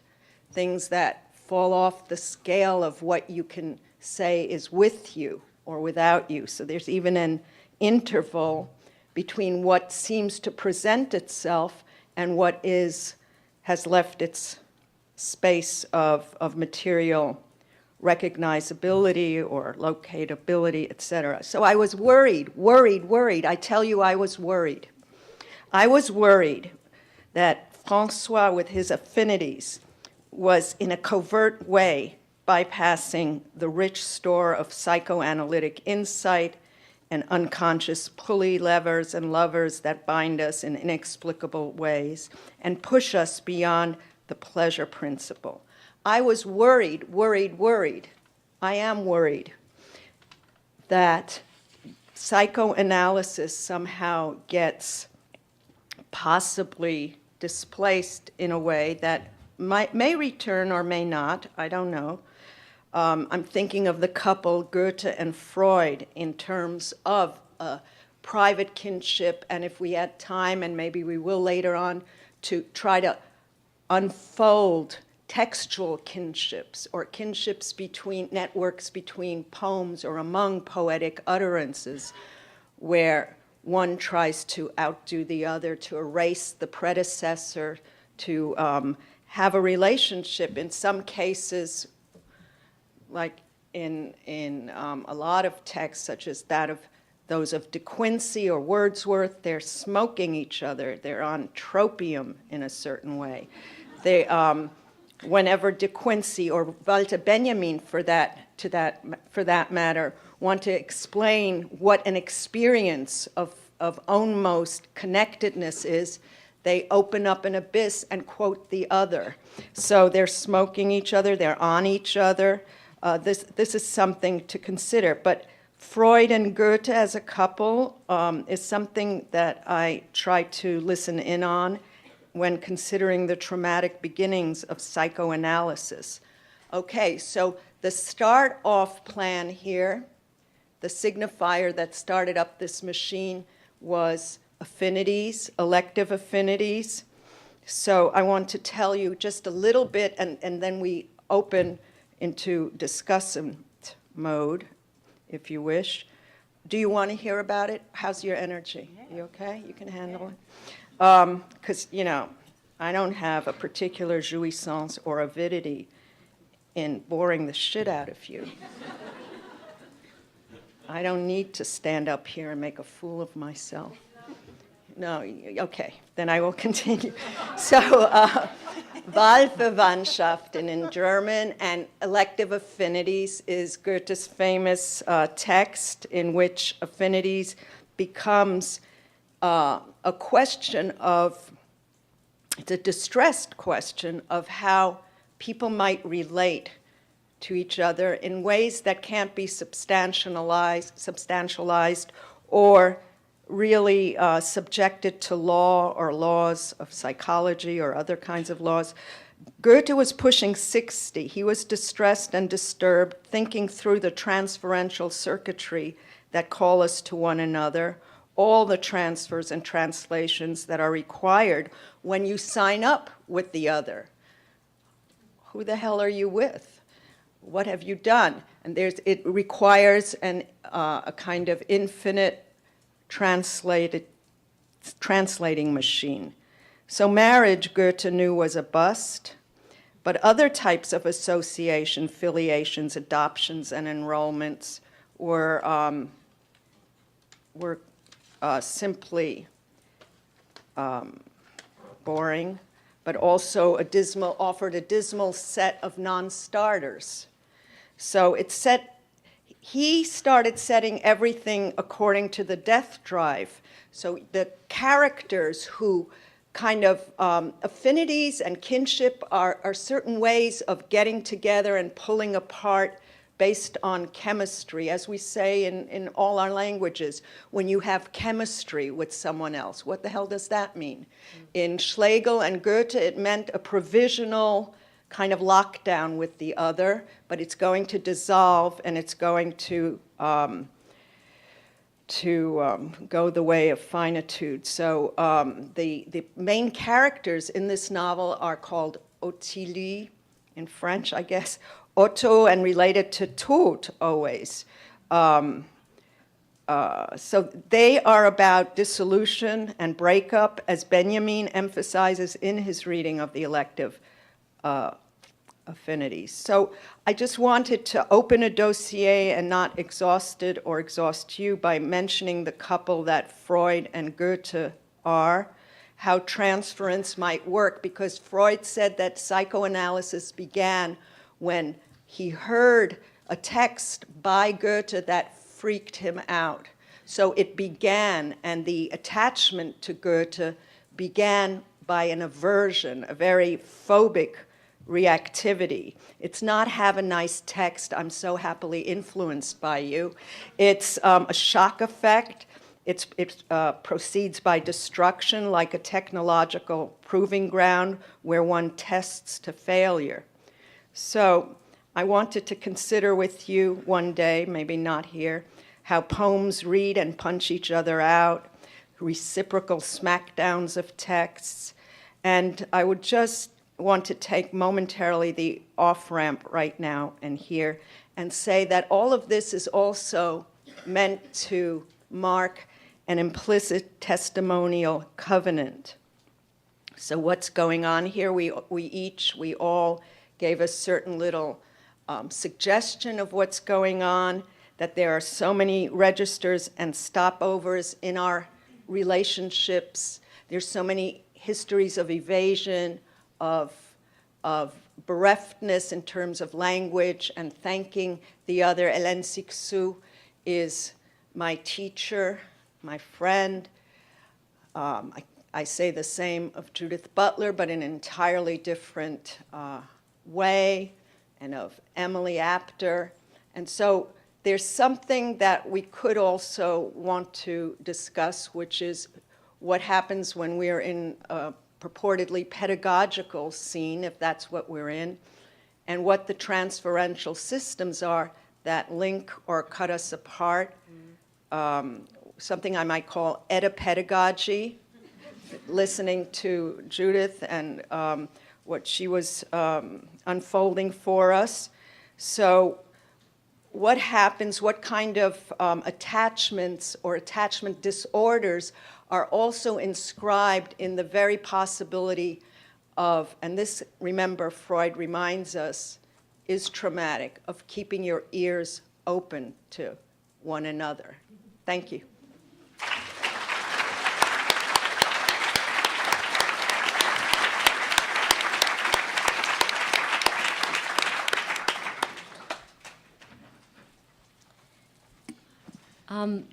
things that fall off the scale of what you can say is with you or without you. So there's even an interval between what seems to present itself and what has left its space of material recognizability or locatability, etc. So I was worried. I tell you, I was worried. I was worried that Francois, with his affinities, was in a covert way bypassing the rich store of psychoanalytic insight and unconscious pulley levers and lovers that bind us in inexplicable ways and push us beyond the pleasure principle. I was worried. I am worried that psychoanalysis somehow gets possibly displaced in a way that may return or may not, I don't know. I'm thinking of the couple Goethe and Freud in terms of a private kinship, and if we had time, and maybe we will later on, to try to unfold textual kinships or kinships between networks between poems or among poetic utterances, where one tries to outdo the other, to erase the predecessor, to have a relationship. In some cases, like in a lot of texts, such as that of those of De Quincey or Wordsworth, they're smoking each other. They're on tropium in a certain way. They, whenever De Quincey or Walter Benjamin, for that matter, want to explain what an experience of ownmost connectedness is, they open up an abyss and quote the other. So they're smoking each other, they're on each other. This is something to consider. But Freud and Goethe as a couple is something that I try to listen in on when considering the traumatic beginnings of psychoanalysis. Okay, so the start-off plan here, the signifier that started up this machine, was affinities, elective affinities. So I want to tell you just a little bit, and then we open into discussant mode, if you wish. Do you want to hear about it? How's your energy? You okay? You can handle it? Because, you know, I don't have a particular jouissance or avidity in boring the shit out of you. I don't need to stand up here and make a fool of myself. No, okay, then I will continue. So, Wahlverwandtschaften in German and elective affinities is Goethe's famous text in which affinities becomes a question of, it's a distressed question of how people might relate to each other in ways that can't be substantialized or really subjected to law or laws of psychology or other kinds of laws. Goethe was pushing 60. He was distressed and disturbed, thinking through the transferential circuitry that call us to one another, all the transfers and translations that are required when you sign up with the other. Who the hell are you with? What have you done? And it requires a kind of infinite translating machine. So marriage, Goethe knew, was a bust, but other types of association, filiations, adoptions, and enrollments were simply boring, but also offered a dismal set of non-starters. So he started setting everything according to the death drive. So the characters who kind of affinities and kinship are certain ways of getting together and pulling apart based on chemistry, as we say in all our languages. When you have chemistry with someone else, what the hell does that mean? In Schlegel and Goethe, it meant a provisional kind of lockdown with the other, but it's going to dissolve and it's going to go the way of finitude. So the main characters in this novel are called Ottilie, in French, I guess, Otto, and related to Tod always. So they are about dissolution and breakup, as Benjamin emphasizes in his reading of the elective affinities. So I just wanted to open a dossier and not exhaust it or exhaust you by mentioning the couple that Freud and Goethe are, how transference might work, because Freud said that psychoanalysis began when he heard a text by Goethe that freaked him out. So it began, and the attachment to Goethe began by an aversion, a very phobic reactivity. It's not have a nice text, I'm so happily influenced by you. It's a shock effect. It proceeds by destruction, like a technological proving ground where one tests to failure. So I wanted to consider with you one day, maybe not here, how poems read and punch each other out, reciprocal smackdowns of texts. And I would just want to take momentarily the off-ramp right now and here and say that all of this is also meant to mark an implicit testimonial covenant. So what's going on here? We all gave a certain little suggestion of what's going on, that there are so many registers and stopovers in our relationships. There's so many histories of evasion, of bereftness in terms of language and thanking the other. Hélène Cixous is my teacher, my friend. I say the same of Judith Butler, but in an entirely different way, and of Emily Apter. And so there's something that we could also want to discuss, which is what happens when we're in a purportedly pedagogical scene, if that's what we're in, and what the transferential systems are that link or cut us apart. Something I might call edipedagogy, listening to Judith and what she was unfolding for us. So what happens, what kind of attachments or attachment disorders are also inscribed in the very possibility of, and this, remember, Freud reminds us, is traumatic, of keeping your ears open to one another. Thank you. I'm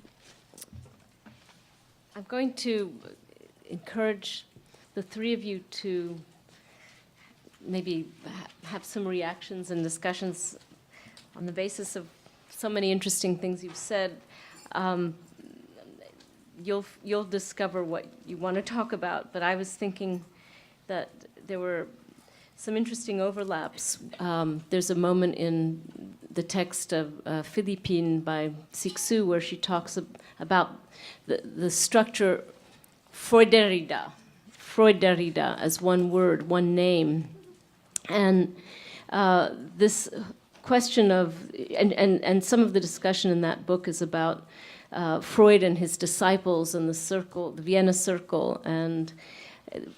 going to encourage the three of you to maybe have some reactions and discussions on the basis of so many interesting things you've said. You'll discover what you want to talk about, but I was thinking that there were some interesting overlaps. There's a moment in the text of Philippine by Cixous where she talks about the structure Freuderida as one word, one name. And this question of, and some of the discussion in that book is about Freud and his disciples and the circle, the Vienna Circle,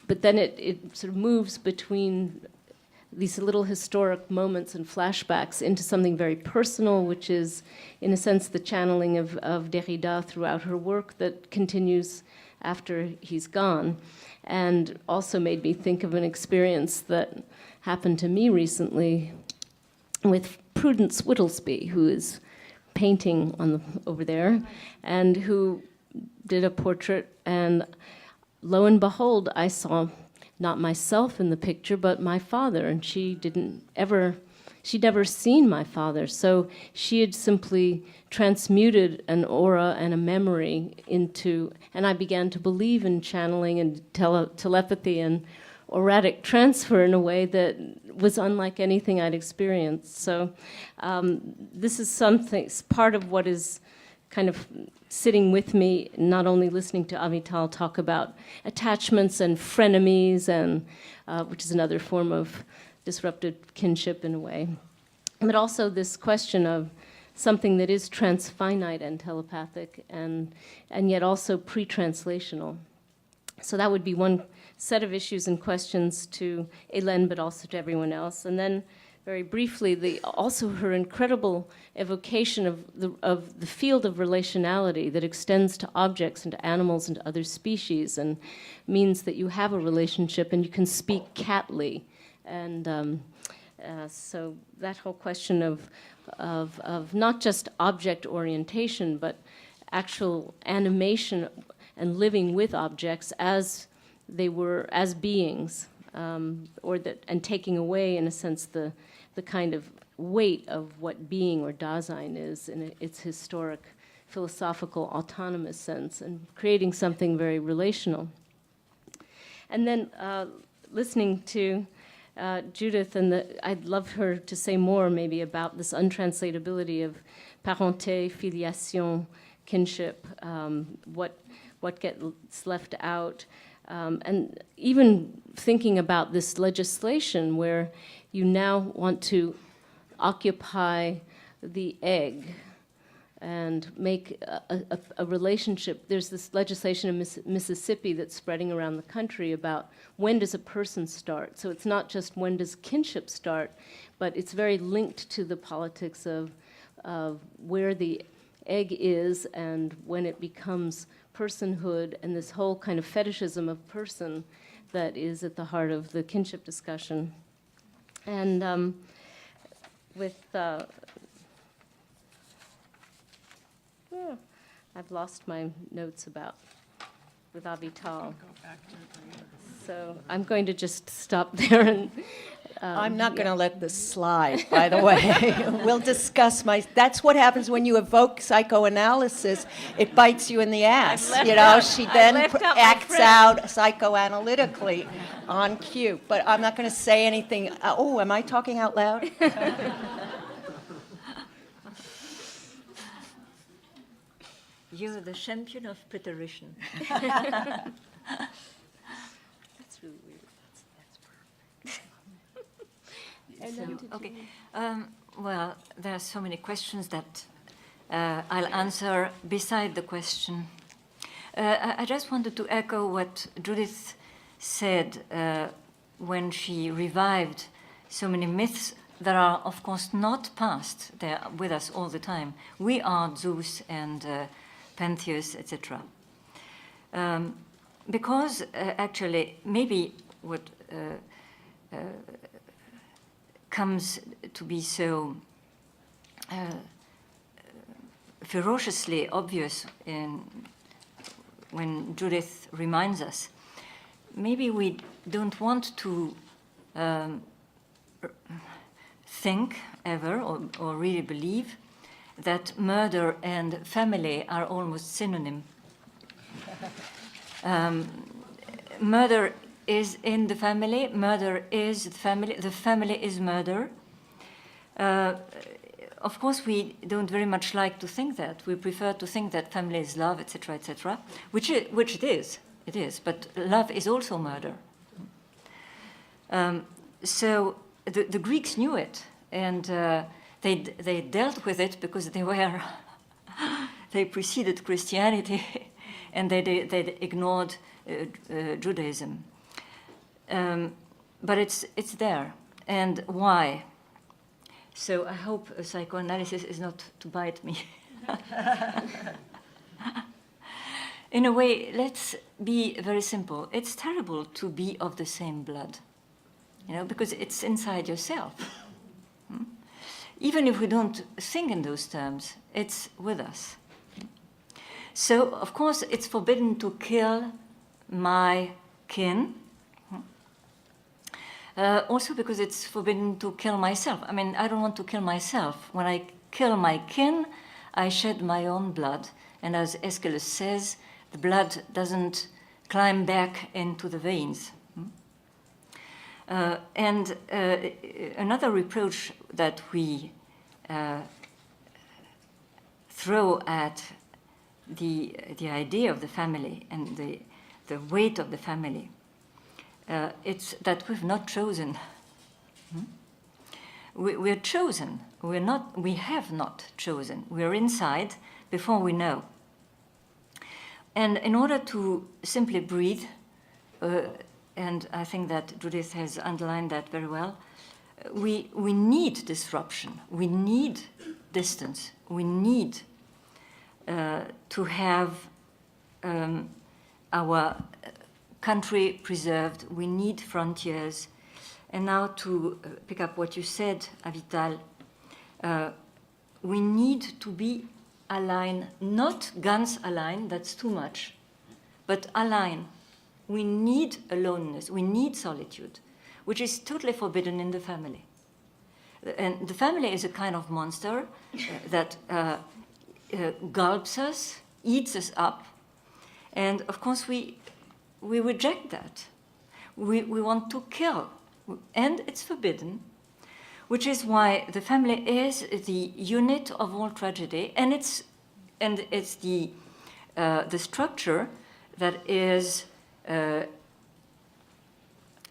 but then it sort of moves between these little historic moments and flashbacks into something very personal, which is, in a sense, the channeling of Derrida throughout her work that continues after he's gone, and also made me think of an experience that happened to me recently with Prudence Whittlesby, who is painting over there, and who did a portrait, and lo and behold, I saw not myself in the picture, but my father, and she'd never seen my father, so she had simply transmuted an aura and a memory into, and I began to believe in channeling and telepathy and auratic transfer in a way that was unlike anything I'd experienced. So this is something, part of what is kind of sitting with me, not only listening to Avital talk about attachments and frenemies, and which is another form of disrupted kinship in a way, but also this question of something that is transfinite and telepathic, and yet also pre-translational. So that would be one set of issues and questions to Hélène, but also to everyone else. And then, very briefly, also her incredible evocation of the field of relationality that extends to objects and to animals and to other species, and means that you have a relationship and you can speak catly. And so that whole question of not just object orientation, but actual animation and living with objects as they were, as beings, and taking away, in a sense, the kind of weight of what being or Dasein is in its historic, philosophical, autonomous sense, and creating something very relational. And then listening to Judith, and I'd love her to say more maybe about this untranslatability of parenté, filiation, kinship, what gets left out. And even thinking about this legislation where you now want to occupy the egg and make a relationship. There's this legislation in Mississippi that's spreading around the country about when does a person start. So it's not just when does kinship start, but it's very linked to the politics of where the egg is and when it becomes personhood, and this whole kind of fetishism of person that is at the heart of the kinship discussion. And I've lost my notes with Avital. So I'm going to just stop there and. I'm not going to let this slide, by the way. We'll discuss that's what happens when you evoke psychoanalysis. It bites you in the ass. She then acts out psychoanalytically on cue. But I'm not going to say anything. Oh, am I talking out loud? You're the champion of preterition. That's really weird. Okay. Well, there are so many questions that I'll answer beside the question. I just wanted to echo what Judith said when she revived so many myths that are, of course, not past. They're with us all the time. We are Zeus and Pentheus, etc. Because actually, maybe what comes to be so ferociously obvious when Judith reminds us, maybe we don't want to think ever or really believe that murder and family are almost synonym. Murder is in the family, murder is the family is murder. Of course, we don't very much like to think that. We prefer to think that family is love, etc., which it is, but love is also murder. So the Greeks knew it, and they dealt with it because they preceded Christianity, and they ignored Judaism. But it's there. And why? So I hope psychoanalysis is not to bite me. In a way, let's be very simple. It's terrible to be of the same blood, because it's inside yourself. Even if we don't think in those terms, it's with us. So, of course, it's forbidden to kill my kin. Also because it's forbidden to kill myself. I mean, I don't want to kill myself. When I kill my kin, I shed my own blood. And as Aeschylus says, the blood doesn't climb back into the veins. And another reproach that we throw at the idea of the family and the weight of the family, it's that we've not chosen. We're chosen. We have not chosen. We're inside before we know. And in order to simply breathe, and I think that Judith has underlined that very well, we need disruption. We need distance. We need to have our country preserved. We need frontiers. And now to pick up what you said, Avital, we need to be aligned, not guns aligned, that's too much, but aligned. We need aloneness, we need solitude, which is totally forbidden in the family. And the family is a kind of monster that gulps us, eats us up, and of course we reject that. We want to kill and it's forbidden, which is why the family is the unit of all tragedy, and it's the structure that is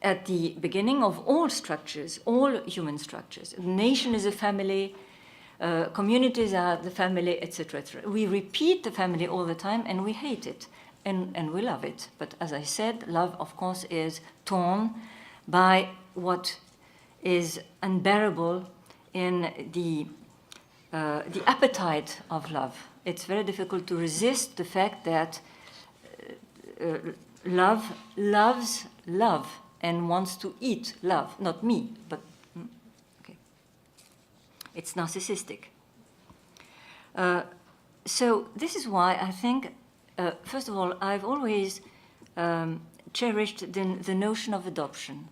at the beginning of all structures, all human structures. The nation is a family, communities are the family, etc., etc. We repeat the family all the time, and we hate it, and we love it. But as I said, love, of course, is torn by what is unbearable in the appetite of love. It's very difficult to resist the fact that love loves love and wants to eat love. Not me, but okay. It's narcissistic. So this is why I think, first of all, I've always cherished the notion of adoption.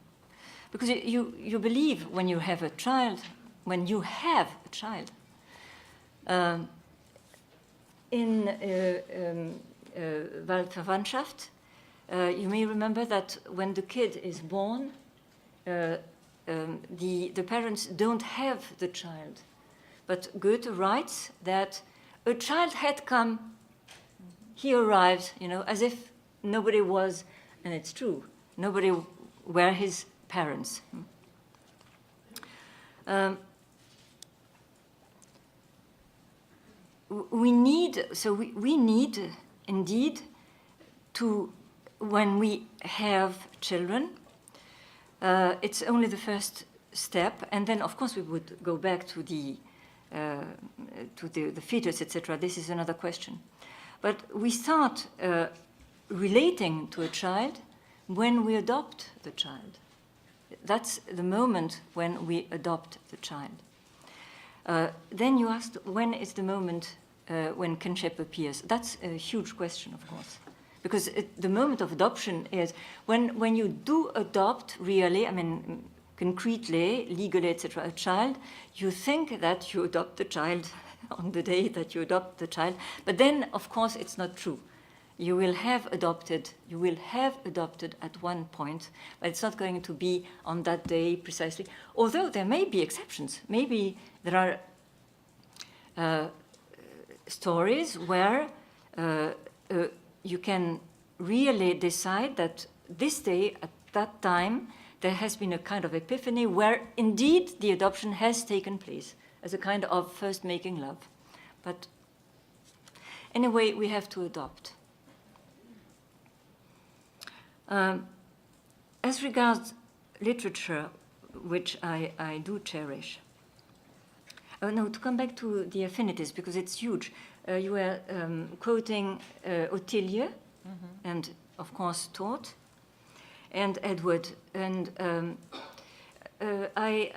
Because you believe when you have a child, in Waldverwandtschaft, you may remember that when the kid is born, the parents don't have the child. But Goethe writes that a child had come, he arrives, as if nobody was, and it's true, nobody were his parents. We need indeed to, when we have children, it's only the first step, and then of course we would go back to the fetus, etc. This is another question. But we start relating to a child when we adopt the child. That's the moment when we adopt the child. Then you asked, when is the moment when kinship appears? That's a huge question, of course. Because the moment of adoption is when you do adopt really, concretely, legally, etc., a child, you think that you adopt the child on the day that you adopt the child. But then, of course, it's not true. You will have adopted at one point, but it's not going to be on that day precisely. Although there may be exceptions. Maybe there are stories where you can really decide that this day, at that time, there has been a kind of epiphany where indeed the adoption has taken place as a kind of first making love. But anyway, we have to adopt. As regards literature, which I do cherish. To come back to the affinities, because it's huge. You were quoting Ottilie, and of course Tort, and Edward. And I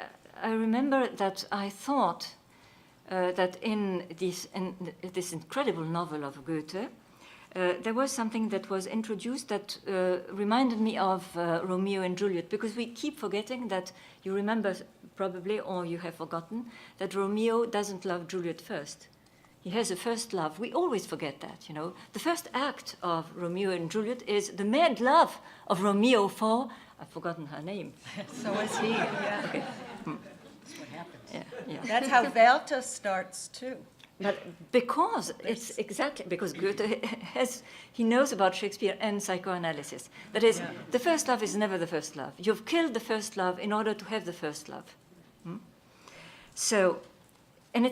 remember that I thought that in this incredible novel of Goethe, there was something that was introduced that reminded me of Romeo and Juliet, because we keep forgetting that, you remember probably, or you have forgotten, that Romeo doesn't love Juliet first. He has a first love. We always forget that, The first act of Romeo and Juliet is the mad love of Romeo for, I've forgotten her name. So is he, yeah. Okay. That's what happens. Yeah. That's how Werther starts, too. But because because Goethe he knows about Shakespeare and psychoanalysis. That is, the first love is never the first love. You've killed the first love in order to have the first love. So, and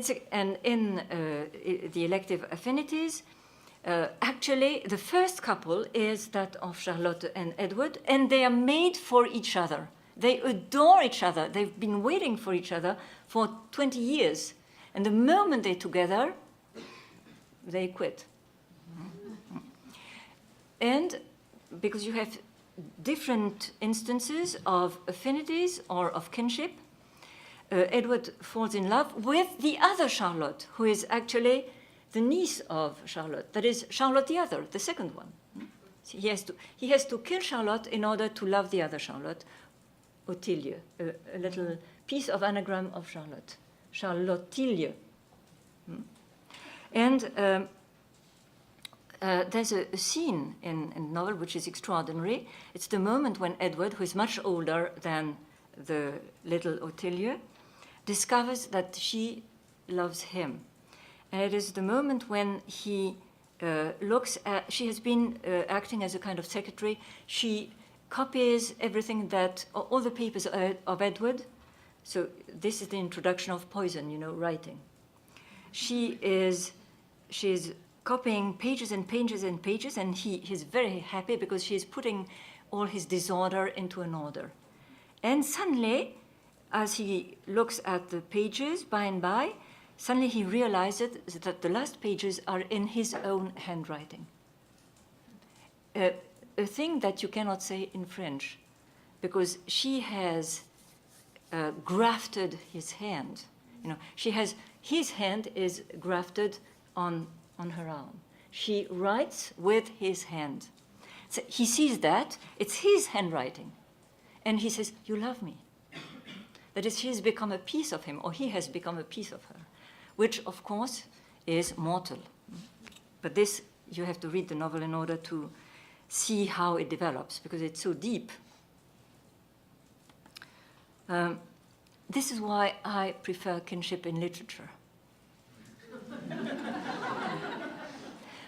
in the elective affinities, actually the first couple is that of Charlotte and Edward, and they are made for each other. They adore each other. They've been waiting for each other for 20 years. And the moment they're together, they quit. And because you have different instances of affinities or of kinship, Edward falls in love with the other Charlotte, who is actually the niece of Charlotte. That is Charlotte the other, the second one. He has to kill Charlotte in order to love the other Charlotte, Ottilie, a little piece of anagram of Charlotte. Charlottilie. And there's a scene in the novel which is extraordinary. It's the moment when Edward, who is much older than the little Ottilie, discovers that she loves him. And it is the moment when he looks at, she has been acting as a kind of secretary. She copies everything that, all the papers of Edward. So this is the introduction of poison, writing. She's copying pages and pages and pages, and he's very happy because she's putting all his disorder into an order. And suddenly, as he looks at the pages by and by, suddenly he realizes that the last pages are in his own handwriting. A thing that you cannot say in French, because she has grafted his hand. His hand is grafted on her arm. She writes with his hand. So he sees that, it's his handwriting. And he says, "You love me." That is, she's become a piece of him, or he has become a piece of her, which, of course, is mortal. But this, you have to read the novel in order to see how it develops, because it's so deep. This is why I prefer kinship in literature.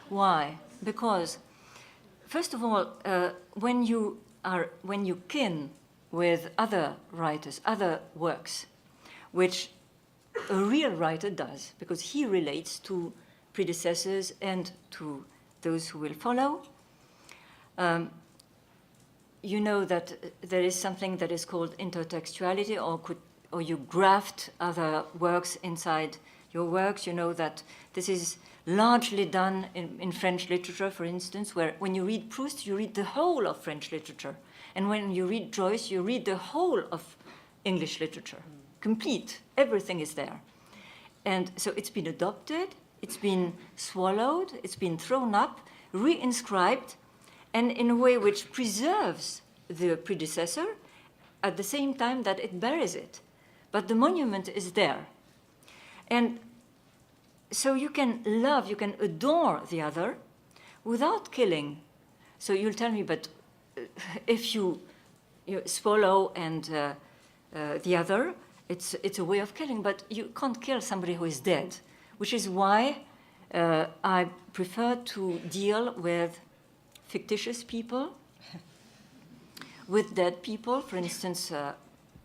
Why? Because, first of all, when you kin with other writers, other works, which a real writer does, because he relates to predecessors and to those who will follow, you know that there is something that is called intertextuality, or you graft other works inside your works. You know that this is largely done in French literature, for instance, where when you read Proust, you read the whole of French literature. And when you read Joyce, you read the whole of English literature. Complete. Everything is there. And so it's been adopted, it's been swallowed, it's been thrown up, reinscribed, and in a way which preserves the predecessor at the same time that it buries it. But the monument is there. And so you can love, you can adore the other without killing. So you'll tell me, but if you swallow and the other, it's a way of killing, but you can't kill somebody who is dead, which is why I prefer to deal with fictitious people, with dead people. For instance,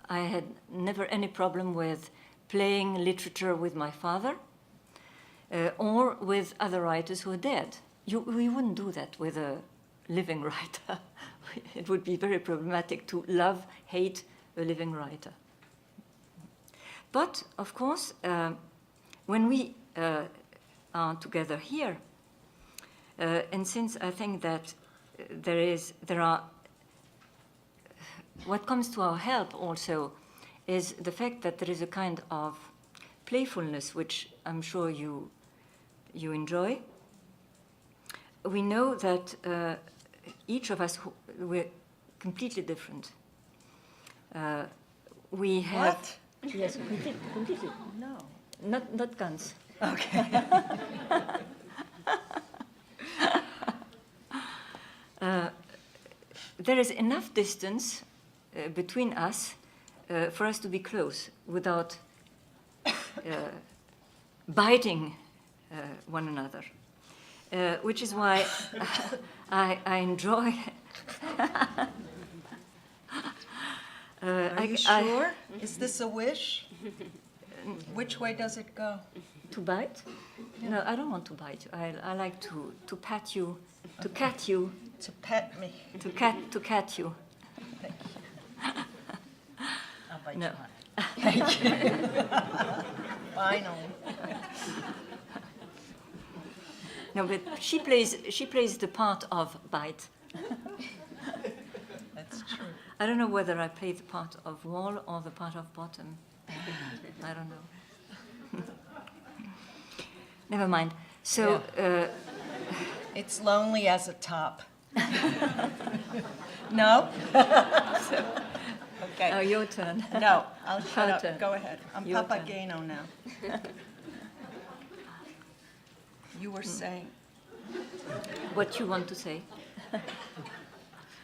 I had never any problem with playing literature with my father or with other writers who are dead. We wouldn't do that with a living writer. It would be very problematic to love, hate a living writer. But, of course, when we are together here, and since I think that there are, what comes to our help also is the fact that there is a kind of playfulness which I'm sure you enjoy. We know that each of us, we're completely different. We have... What? Yes, completely. No. Not guns. Okay. There is enough distance between us for us to be close without biting one another, which is why I enjoy. Are you sure? Is this a wish? Which way does it go? To bite? No, I don't want to bite you. I like to pat you, to cat you, To pet me. to cat you. I'll bite No. you on it. Thank you. Finally. No, but she plays the part of bite. That's true. I don't know whether I play the part of wall or the part of bottom. I don't know. Never mind. So, It's lonely as a top. No? Okay. oh, your turn. No, I'll shut Her up. turn. Go ahead. I'm Your turn. Papageno now. You were saying, What you want to say?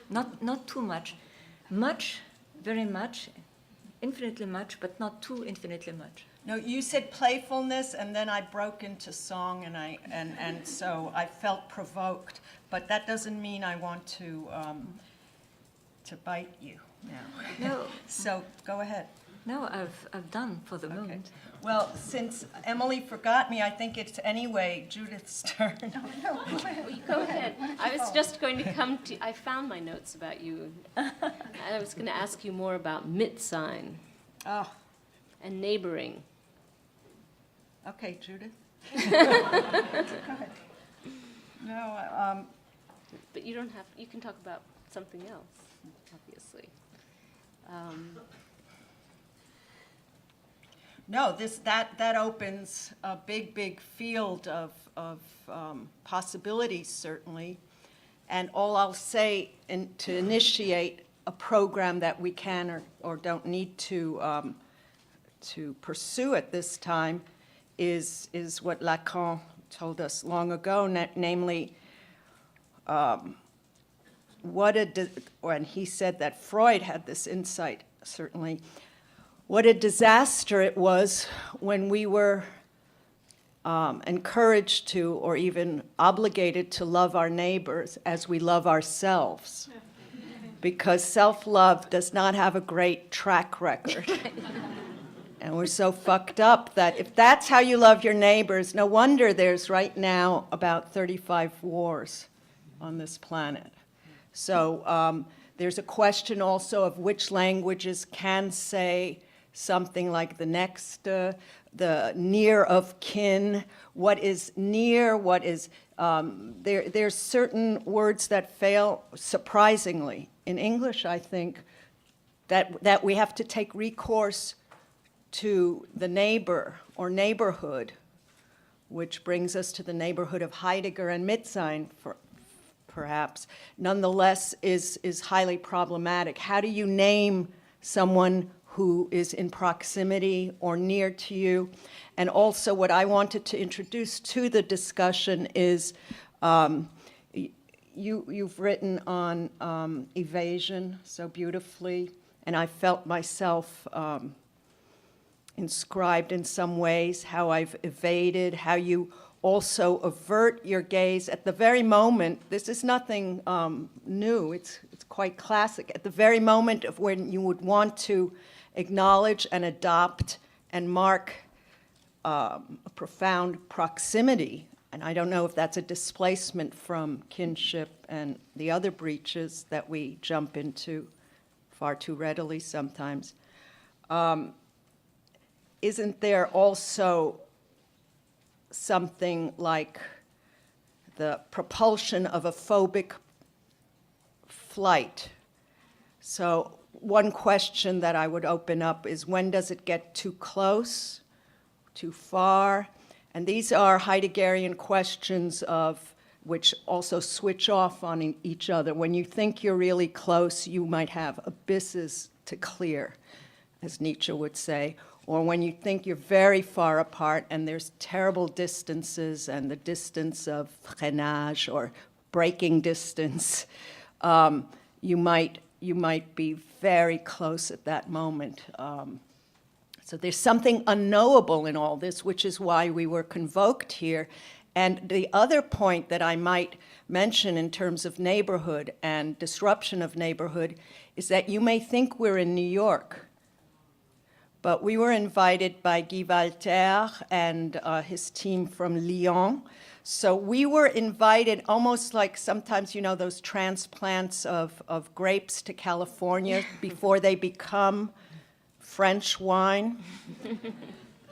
Not too much. Much, very much, infinitely much, but not too infinitely much. No, you said playfulness, and then I broke into song, and so I felt provoked. But that doesn't mean I want to bite you now. No, So go ahead. no, I've done for the moment. Well, since Emily forgot me, I think it's anyway Judith's turn. Go ahead. I was just going to come to, I found my notes about you. I was going to ask you more about Mitsein Oh, and neighboring. okay, Judith. Go ahead. No, But you don't have, you can talk about something else, obviously. no, that opens a big field of possibilities, certainly. And all I'll say to initiate a program that we can or don't need to pursue at this time is what Lacan told us long ago, namely, and he said that Freud had this insight, certainly, what a disaster it was when we were encouraged to or even obligated to love our neighbors as we love ourselves. Because self-love does not have a great track record. And we're so fucked up that if that's how you love your neighbors, no wonder there's right now about 35 wars on this planet. So there's a question also of which languages can say something like the next, the near of kin, what is near, what is, there's certain words that fail surprisingly. In English, I think, that we have to take recourse to the neighbor or neighborhood, which brings us to the neighborhood of Heidegger and Mitsein, perhaps, nonetheless is highly problematic. How do you name someone who is in proximity or near to you? And also what I wanted to introduce to the discussion is you've written on evasion so beautifully, and I felt myself inscribed in some ways, how I've evaded, how you also avert your gaze at the very moment. This is nothing new, it's quite classic. At the very moment of when you would want to acknowledge and adopt and mark a profound proximity, and I don't know if that's a displacement from kinship and the other breaches that we jump into far too readily sometimes. Isn't there also something like the propulsion of a phobic flight? So one question that I would open up is, when does it get too close, too far? And these are Heideggerian questions of which also switch off on each other. When you think you're really close, you might have abysses to clear, as Nietzsche would say. Or when you think you're very far apart and there's terrible distances and the distance of freinage or braking distance, you might be very close at that moment. So there's something unknowable in all this, which is why we were convoked here. And the other point that I might mention in terms of neighborhood and disruption of neighborhood is that you may think we're in New York, but we were invited by Guy Walter and his team from Lyon. So we were invited almost like sometimes, you know, those transplants of grapes to California before they become French wine.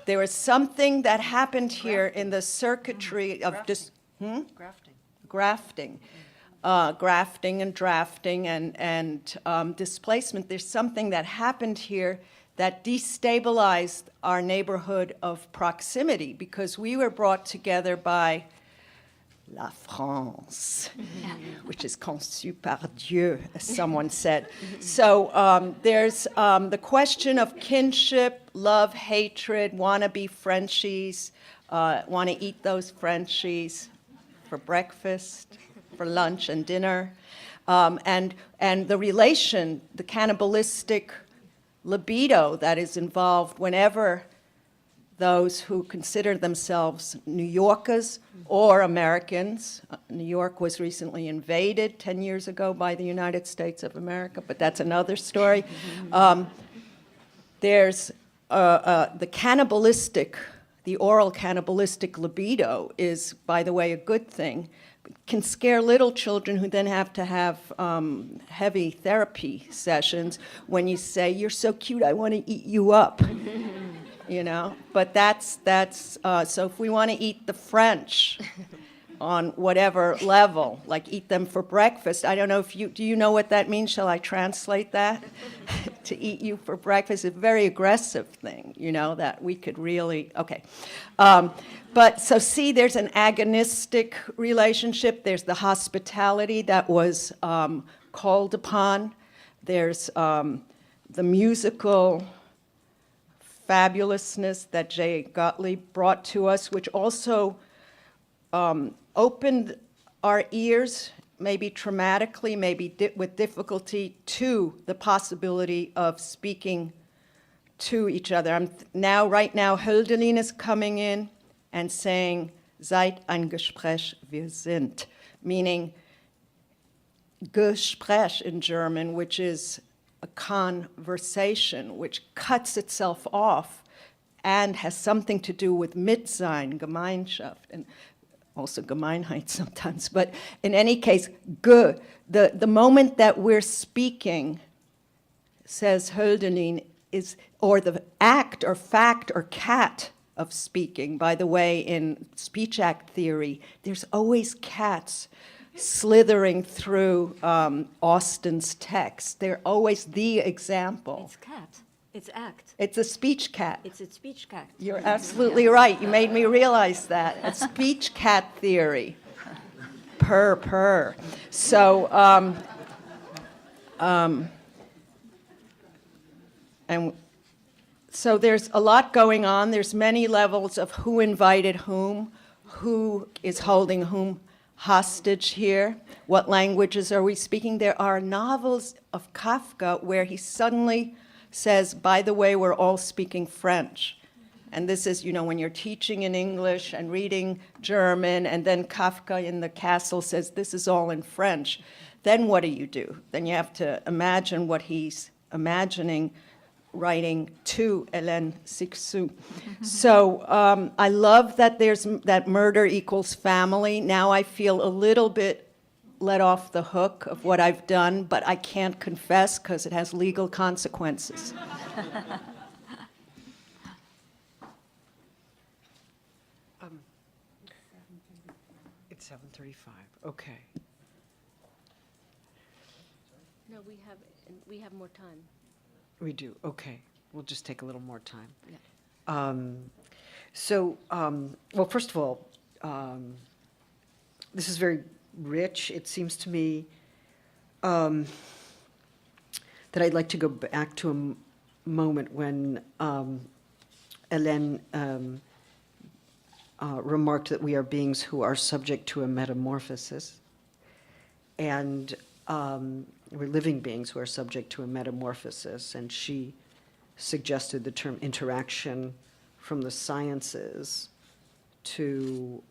There was something that happened here in the circuitry of grafting and drafting and displacement. There's something that happened here that destabilized our neighborhood of proximity, because we were brought together by La France, which is conçue par Dieu, as someone said. So there's the question of kinship, love, hatred, wanna-be Frenchies, wanna eat those Frenchies for breakfast, for lunch and dinner, and the relation, the cannibalistic libido that is involved whenever those who consider themselves New Yorkers or Americans. New York was recently invaded 10 years ago by the United States of America, but that's another story. There's the cannibalistic, the oral cannibalistic libido is, by the way, a good thing. It can scare little children who then have to have heavy therapy sessions when you say, "You're so cute, I want to eat you up." You know, but that's so if we want to eat the French on whatever level, like eat them for breakfast, I don't know if do you know what that means? Shall I translate that? To eat you for breakfast, a very aggressive thing, you know, that we could really, okay. But so see, there's an agonistic relationship. There's the hospitality that was called upon. There's the musical fabulousness that Jay Gottlieb brought to us, which also opened our ears, maybe traumatically, maybe with difficulty, to the possibility of speaking to each other. Right now, Hölderlin is coming in and saying, "Seid ein Gespräch, wir sind," meaning Gespräch in German, which is a conversation, which cuts itself off and has something to do with Mitsein, Gemeinschaft, and also Gemeinheit sometimes. But in any case, the moment that we're speaking, says Hölderlin, or the act or fact or cat of speaking. By the way, in speech act theory, there's always cats slithering through Austin's text. They're always the example. It's cat. It's act. It's a speech cat. It's a speech cat. You're absolutely right. You made me realize that. A speech cat theory. Purr. So, and so there's a lot going on. There's many levels of who invited whom, who is holding whom hostage here, what languages are we speaking. There are novels of Kafka where he suddenly says, "By the way, we're all speaking French." And this is, you know, when you're teaching in English and reading German, and then Kafka in the castle says, "This is all in French." Then what do? Then you have to imagine what he's imagining writing to Hélène Cixous. So I love that there's that murder equals family. Now I feel a little bit let off the hook of what I've done, but I can't confess because it has legal consequences. It's 7:35. Okay. No, we have more time. We do. Okay. We'll just take a little more time. Yeah. Well, first of all, this is very rich. It seems to me that I'd like to go back to a moment when Hélène remarked that we are beings who are subject to a metamorphosis, and we're living beings who are subject to a metamorphosis, and she suggested the term interaction from the sciences to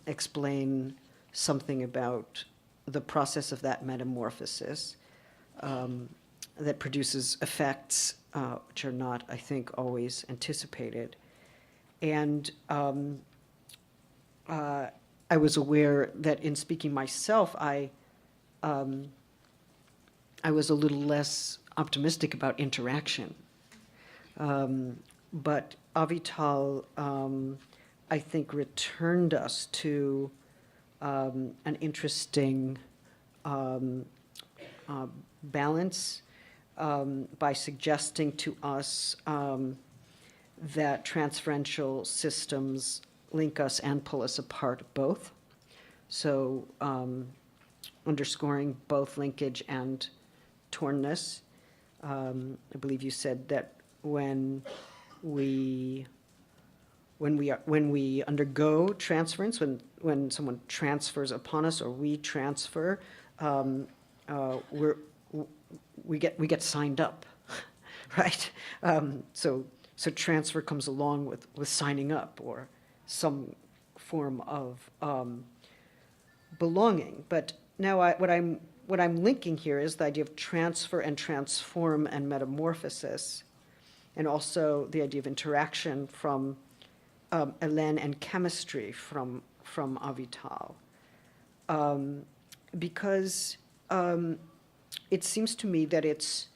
explain something about the process of that metamorphosis that produces effects which are not, I think, always anticipated. And I was aware that in speaking myself, I was a little less optimistic about interaction. But Avital, I think, returned us to an interesting balance by suggesting to us that transferential systems link us and pull us apart both. So underscoring both linkage and tornness. I believe you said that when we undergo transference, when someone transfers upon us or we transfer, we get signed up right? So transfer comes along with signing up or some form of belonging. But now what I'm linking here is the idea of transfer and transform and metamorphosis, and also the idea of interaction from Hélène and chemistry from Avital. Because it seems to me that it's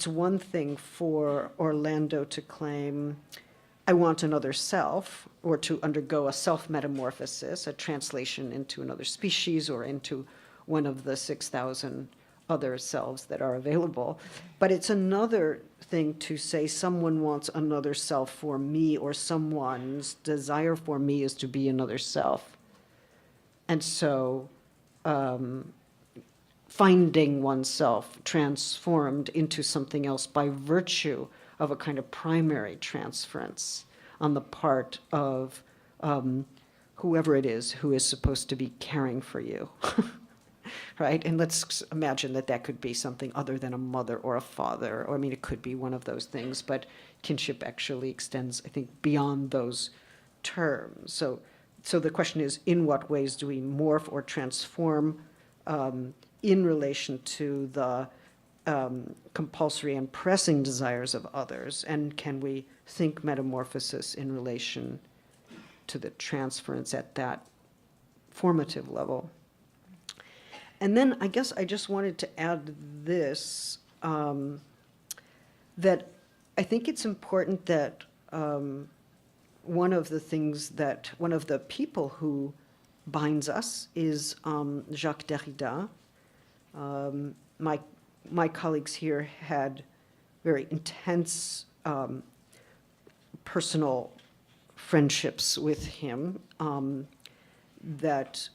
one thing for Orlando to claim, I want another self, or to undergo a self-metamorphosis, a translation into another species or into one of the 6,000 other selves that are available. But it's another thing to say someone wants another self for me, or someone's desire for me is to be another self. And so finding oneself transformed into something else by virtue of a kind of primary transference on the part of whoever it is who is supposed to be caring for you, right? And let's imagine that could be something other than a mother or a father, or I mean, it could be one of those things, but kinship actually extends, I think, beyond those terms. So the question is, in what ways do we morph or transform in relation to the compulsory and pressing desires of others, and can we think metamorphosis in relation to the transference at that formative level? And then I guess I just wanted to add this, that I think it's important that one of the people who binds us is Jacques Derrida. My colleagues here had very intense personal friendships with him that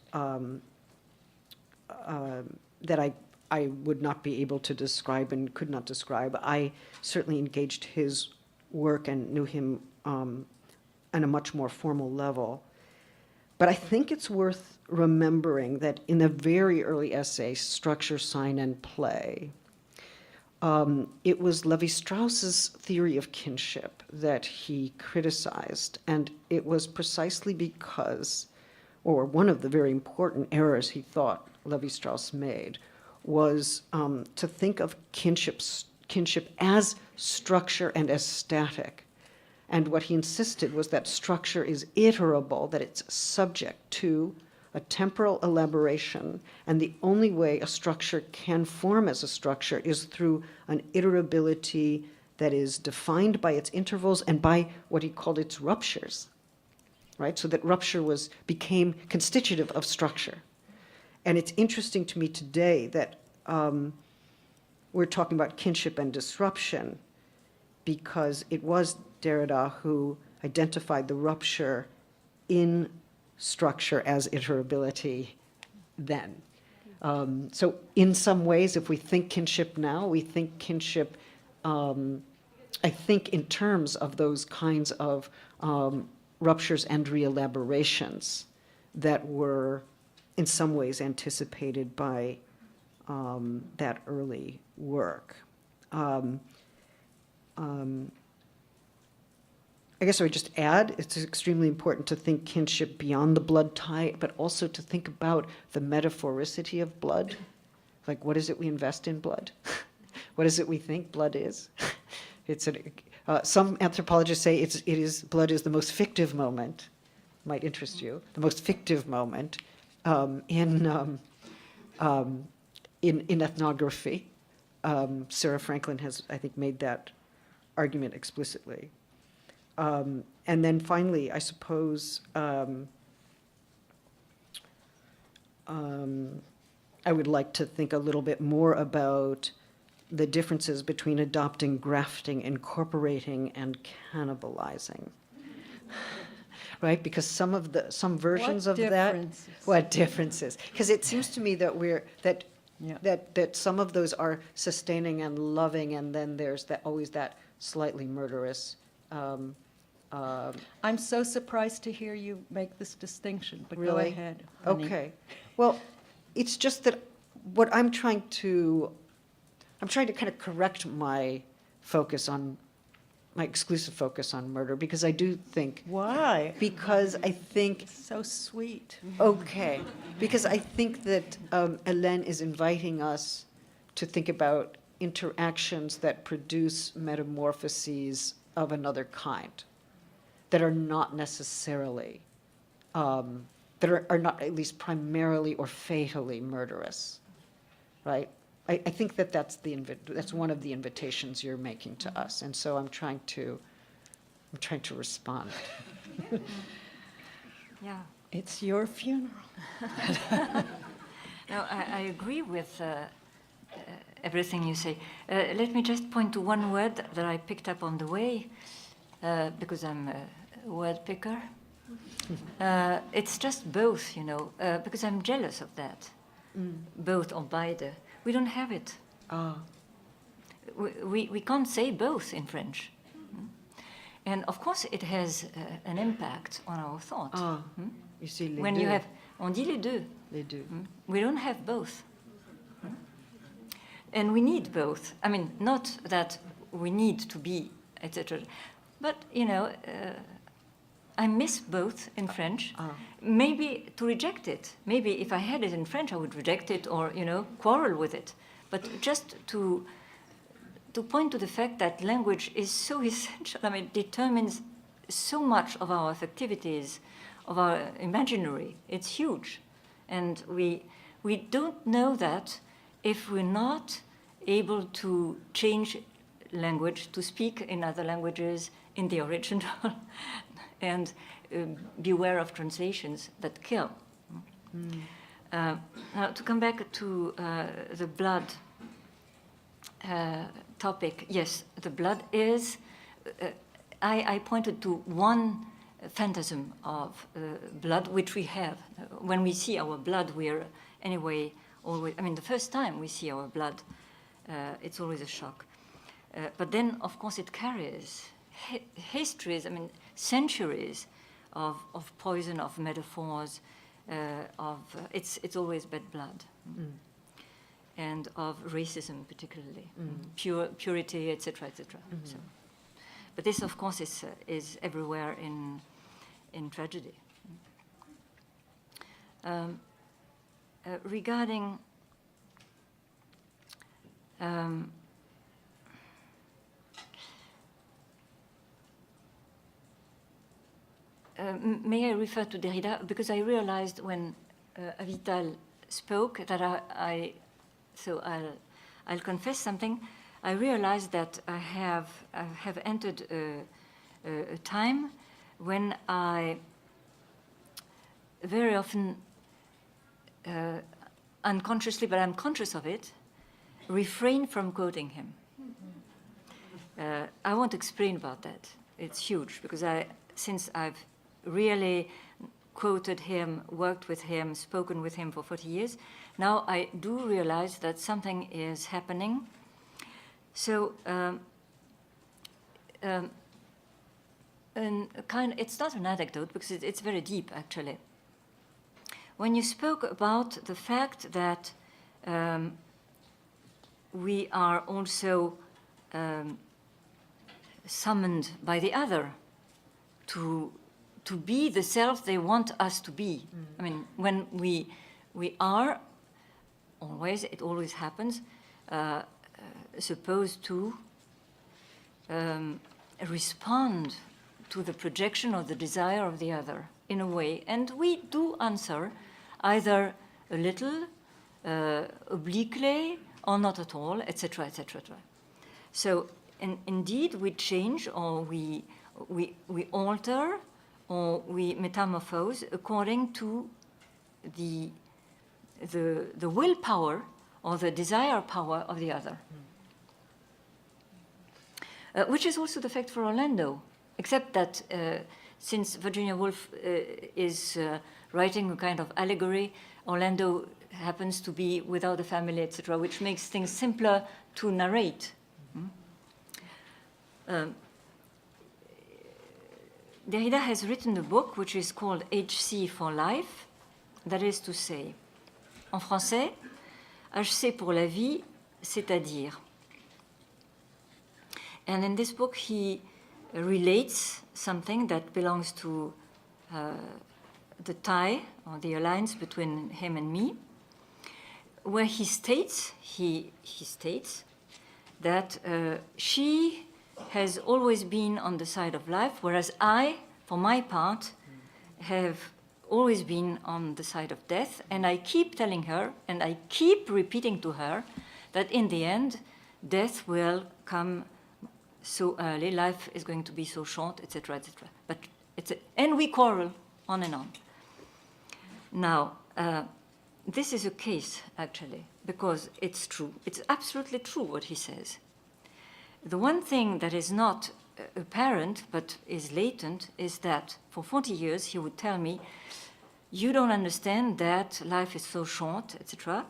I would not be able to describe and could not describe. I certainly engaged his work and knew him on a much more formal level. But I think it's worth remembering that in the very early essay, Structure, Sign, and Play, it was Levi-Strauss's theory of kinship that he criticized. And it was precisely because, or one of the very important errors he thought Levi-Strauss made, was to think of kinship as structure and as static. And what he insisted was that structure is iterable, that it's subject to a temporal elaboration, and the only way a structure can form as a structure is through an iterability that is defined by its intervals and by what he called its ruptures, right? So that rupture became constitutive of structure. And it's interesting to me today that we're talking about kinship and disruption, because it was Derrida who identified the rupture in structure as iterability then. So in some ways, if we think kinship now, we think kinship, I think, in terms of those kinds of ruptures and reelaborations that were in some ways anticipated by that early work. I guess I would just add, it's extremely important to think kinship beyond the blood tie, but also to think about the metaphoricity of blood. Like, what is it we invest in blood? What is it we think blood is? Some anthropologists say blood is the most fictive moment. Might interest you. The most fictive moment in ethnography. Sarah Franklin has, I think, made that argument explicitly. And then finally, I suppose I would like to think a little bit more about the differences between adopting, grafting, incorporating, and cannibalizing. Right? Because some versions of that. What differences? Because it seems to me that that some of those are sustaining and loving, and then there's always that slightly murderous. I'm so surprised to hear you make this distinction, but Really? go ahead, honey. Okay. Well, it's just that what I'm trying to kind of correct my my exclusive focus on murder, because I do think, Why? because I think, So sweet. okay, because I think that Hélène is inviting us to think about interactions that produce metamorphoses of another kind, that are not necessarily, that are not at least primarily or fatally murderous, right? I think that that's one of the invitations you're making to us, and so I'm trying to respond. Yeah. It's your funeral. No, I agree with everything you say. Let me just point to one word that I picked up on the way, because I'm a word picker. It's just both, you know, because I'm jealous of that. Both or beide. We don't have it. Ah, We can't say both in French. And of course, it has an impact on our thought. you see, les When deux. you have, on dit les deux. Les deux. We don't have both. And we need both. I mean, not that we need to be, etc. But, you know, I miss both in French. Maybe to reject it. Maybe if I had it in French, I would reject it or, you know, quarrel with it. But just to point to the fact that language is so essential. I mean, it determines so much of our activities, of our imaginary. It's huge. And we don't know that if we're not able to change language, to speak in other languages, in the original, and beware of translations that kill. Now, to come back to the blood topic, yes, the blood is. I pointed to one phantasm of blood which we have. When we see our blood, we're anyway always. I mean, the first time we see our blood, it's always a shock. But then, of course, it carries histories. I mean, centuries of poison, of metaphors, it's always bad blood. And of racism, particularly, purity, etc., etc. So, but this, of course, is everywhere in tragedy. Regarding may I refer to Derrida? Because I realized when Avital spoke that so I'll confess something. I realized that I have entered a time when I very often, unconsciously, but I'm conscious of it, refrain from quoting him. I won't explain about that. It's huge because since I've really quoted him, worked with him, spoken with him for 40 years, now I do realize that something is happening. So, it's not an anecdote because it's very deep, actually. When you spoke about the fact that we are also summoned by the other to be the self they want us to be. I mean, when we are always, it always happens, supposed to respond to the projection or the desire of the other in a way, and we do answer either a little, obliquely, or not at all, etc., etc. So, indeed, we change or we alter or we metamorphose according to the willpower or the desire power of the other. Which is also the fact for Orlando, except that since Virginia Woolf is writing a kind of allegory, Orlando happens to be without a family, etc., which makes things simpler to narrate. Derrida has written a book which is called HC for Life, that is to say, en français, HC pour la vie, c'est-à-dire. And in this book, he relates something that belongs to the tie or the alliance between him and me, where he states that she has always been on the side of life, whereas I, for my part, have always been on the side of death. And I keep telling her, and I keep repeating to her, that in the end, death will come so early, life is going to be so short, etc., etc. But and we quarrel on and on. Now, this is a case, actually, because it's true. It's absolutely true what he says. The one thing that is not apparent, but is latent, is that for 40 years he would tell me, you don't understand that life is so short, etc.,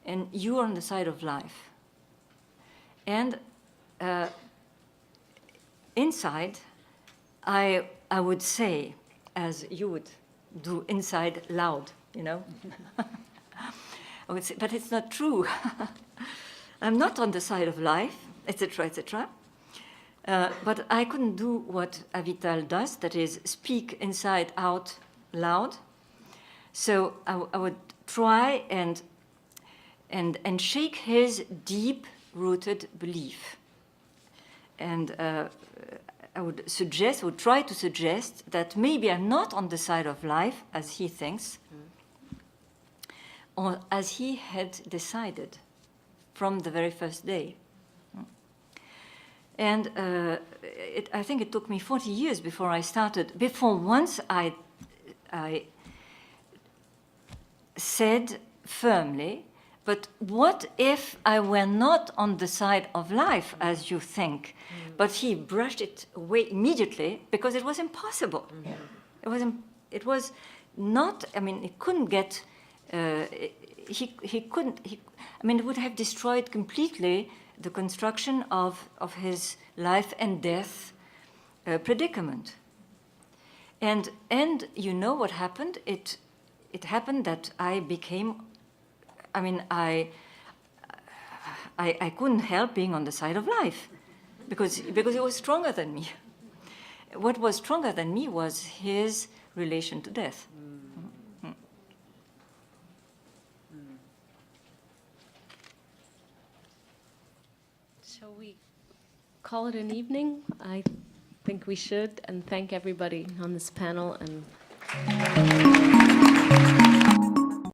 and you are on the side of life. And inside, I would say, as you would do inside loud, you know. I would say, but it's not true. I'm not on the side of life, etc., etc. But I couldn't do what Avital does, that is, speak inside out loud. So I would try and shake his deep-rooted belief. And I would try to suggest that maybe I'm not on the side of life, as he thinks, or as he had decided from the very first day. And I think it took me 40 years before once I said firmly, but what if I were not on the side of life, as you think? But he brushed it away immediately because it was impossible. It was not, I mean, it couldn't get, he couldn't, I mean, it would have destroyed completely the construction of his life and death predicament. And you know what happened? It happened that I became, I mean, I couldn't help being on the side of life because it was stronger than me. What was stronger than me was his relation to death. Shall we call it an evening? I think we should, and thank everybody on this panel. And